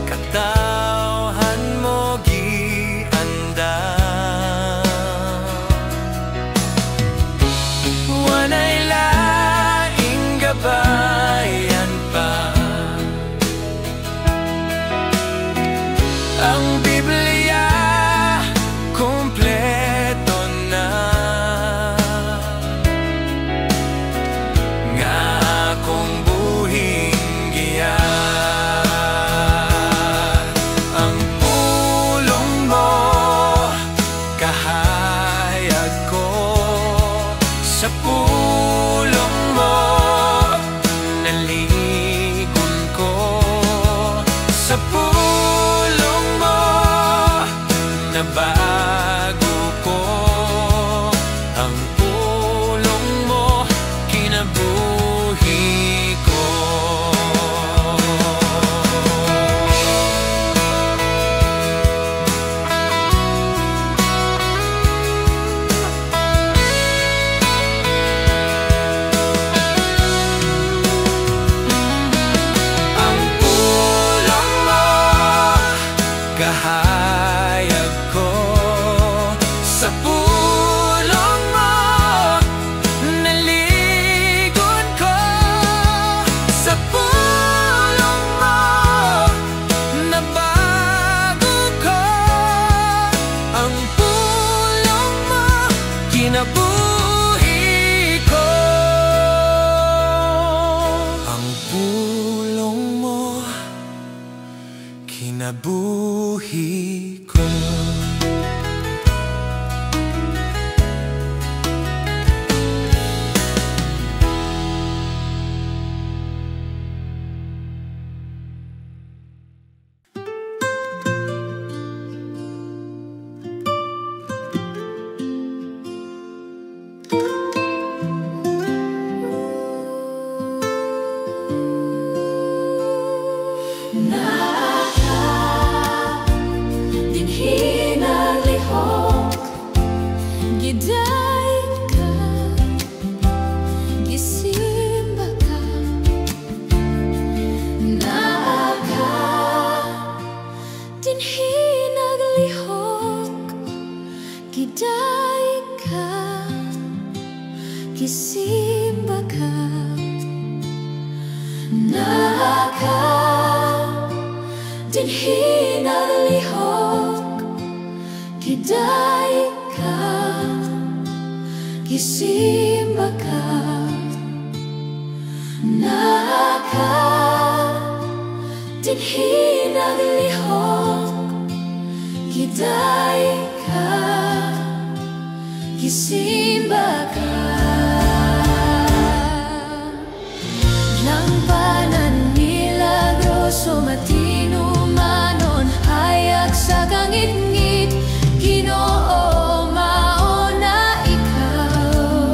katawhan mo giandam. Wanay laing gabayan pa, ang Biblia kompleto na. Nga akong buhing giyan. Ang pulong mo kahayag ko, sa pulong mo naligon ko, sa pulong mo nabago ko. Ang pulong mo kinabuhi ko. Ang pulong mo kahayag ko, sa pulong mo naligon ko, sa pulong mo nabago ko. Ang pulong mo kinabuhi ko. Ang pulong mo kinabuhi ko. Gidaig ka, ka, gisimba ka, naka dinhi naglihok, giday ka, gisimba ka, naka dinhi naglihok, giday ka, gisimba ka. Lampanan milagroso matino manon, hayag sa kangit-ngit, Ginoo mauna ikaw.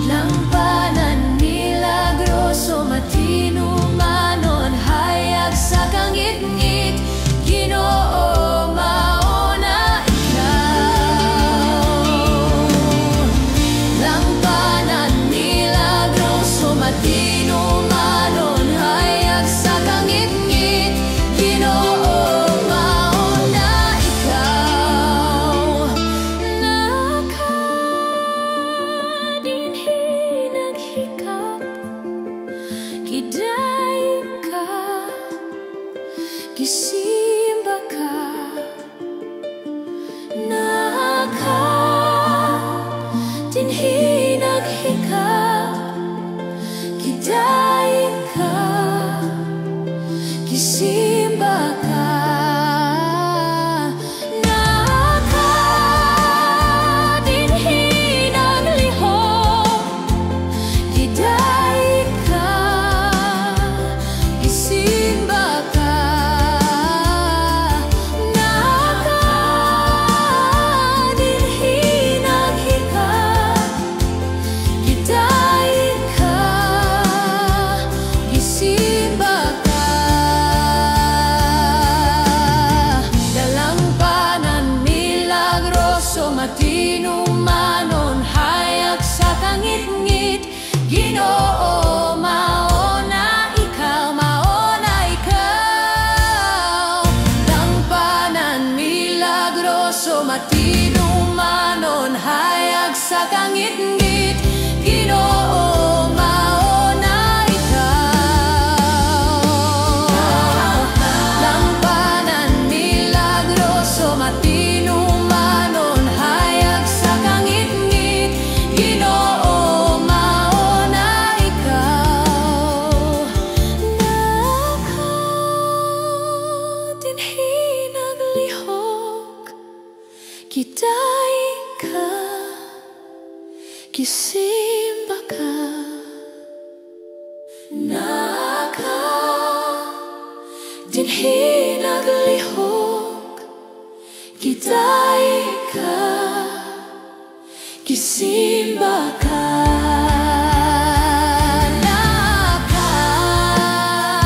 Lampanan milagroso matino manon, hayag sa kangit-ngit, Ginoo mauna ikaw. Lampanan milagroso matino manon, hayag sa kangit-ngit, Ginoo mauna ikaw. Nakadinhi naghikap, giday ka, gisimba ka, nakadinhi naghikap, giday ka, gisimba ka, nakadinhi naglihok, giday ka, gisimba ka, nakadinhi naghikap, giday ka, gisimba ka. Dalampanan milagroso matino manon, hayag sa kangit-ngit, Ginoo mauna ikaw, mauna ikaw. Lampanan milagroso matino manon, hayag sa kangit-ngit, Ginoo mauna ikaw. Lampanan milagroso matino manon, hayag sa kangit-ngit, Ginoo mauna ikaw. Nakadinhi naglihok, giday ka, gisimba ka, nakadinhi naglihok, giday ka, gisimba ka,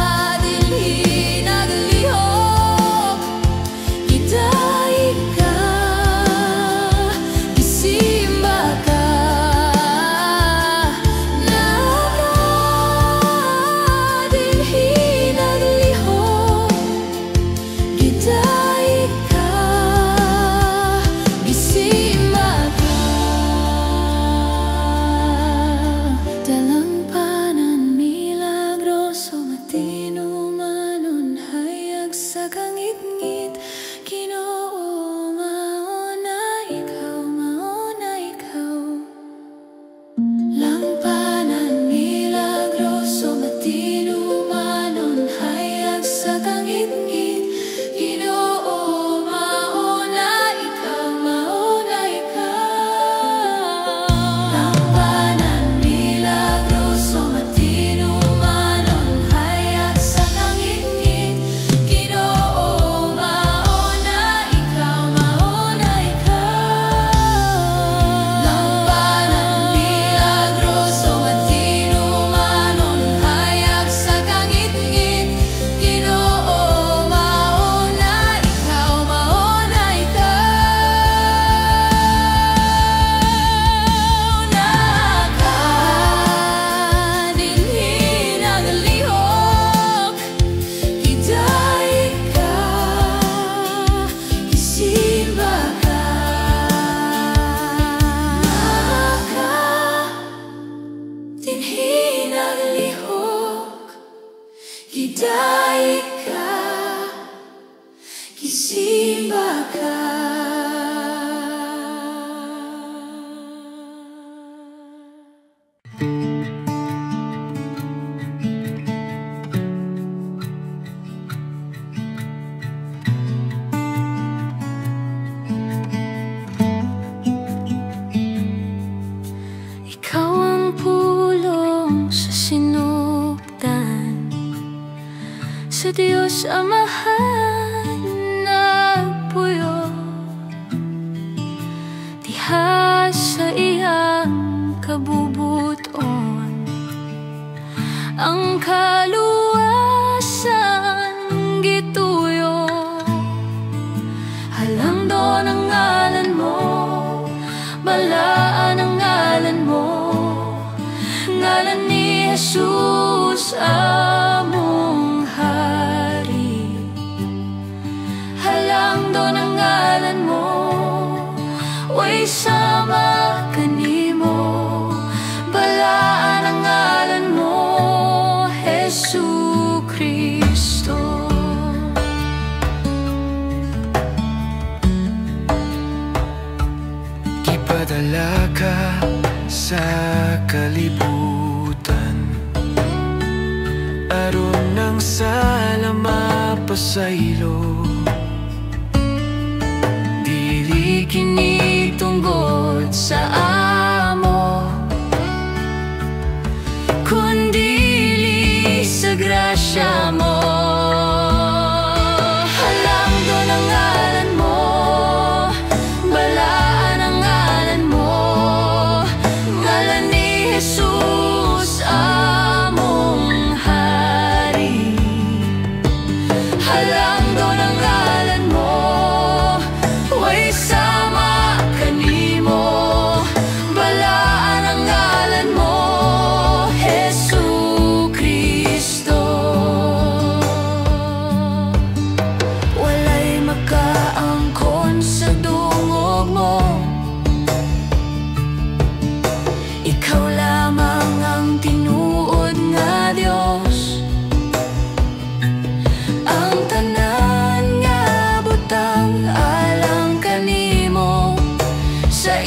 nakadinhi naglihok, giday ka, gisimba ka, nakadinhi naglihok, giday ka, gisimba ka. samahan na puyo diha sa iyang kabubuton. Ang kaluwasan gituyo, halangdon ang ngalan mo, balaan ang ngalan mo, ngalan ni Jesus among hari. Halangdon ang ngalan mo, way sama kanimo, balaan ang ngalan mo, Jesu Kristo. Ipadala ka sa kalibutan, aron nang sala mapasaylo. Dili kini tungod sa amo, kundi sa grasya mo. Halangdon ang ngalan mo, balaan ang ngalan mo, ngalan ni Jesus among hari. Halangdon ang ngalan mo, way sama kanimo, balaan ang ngalan mo, Jesu Kristo. Walay makaangkon sa dungog mo, ikaw lamang ang tinuod nga Dios. Ang tanan nga butang alang kanimo sa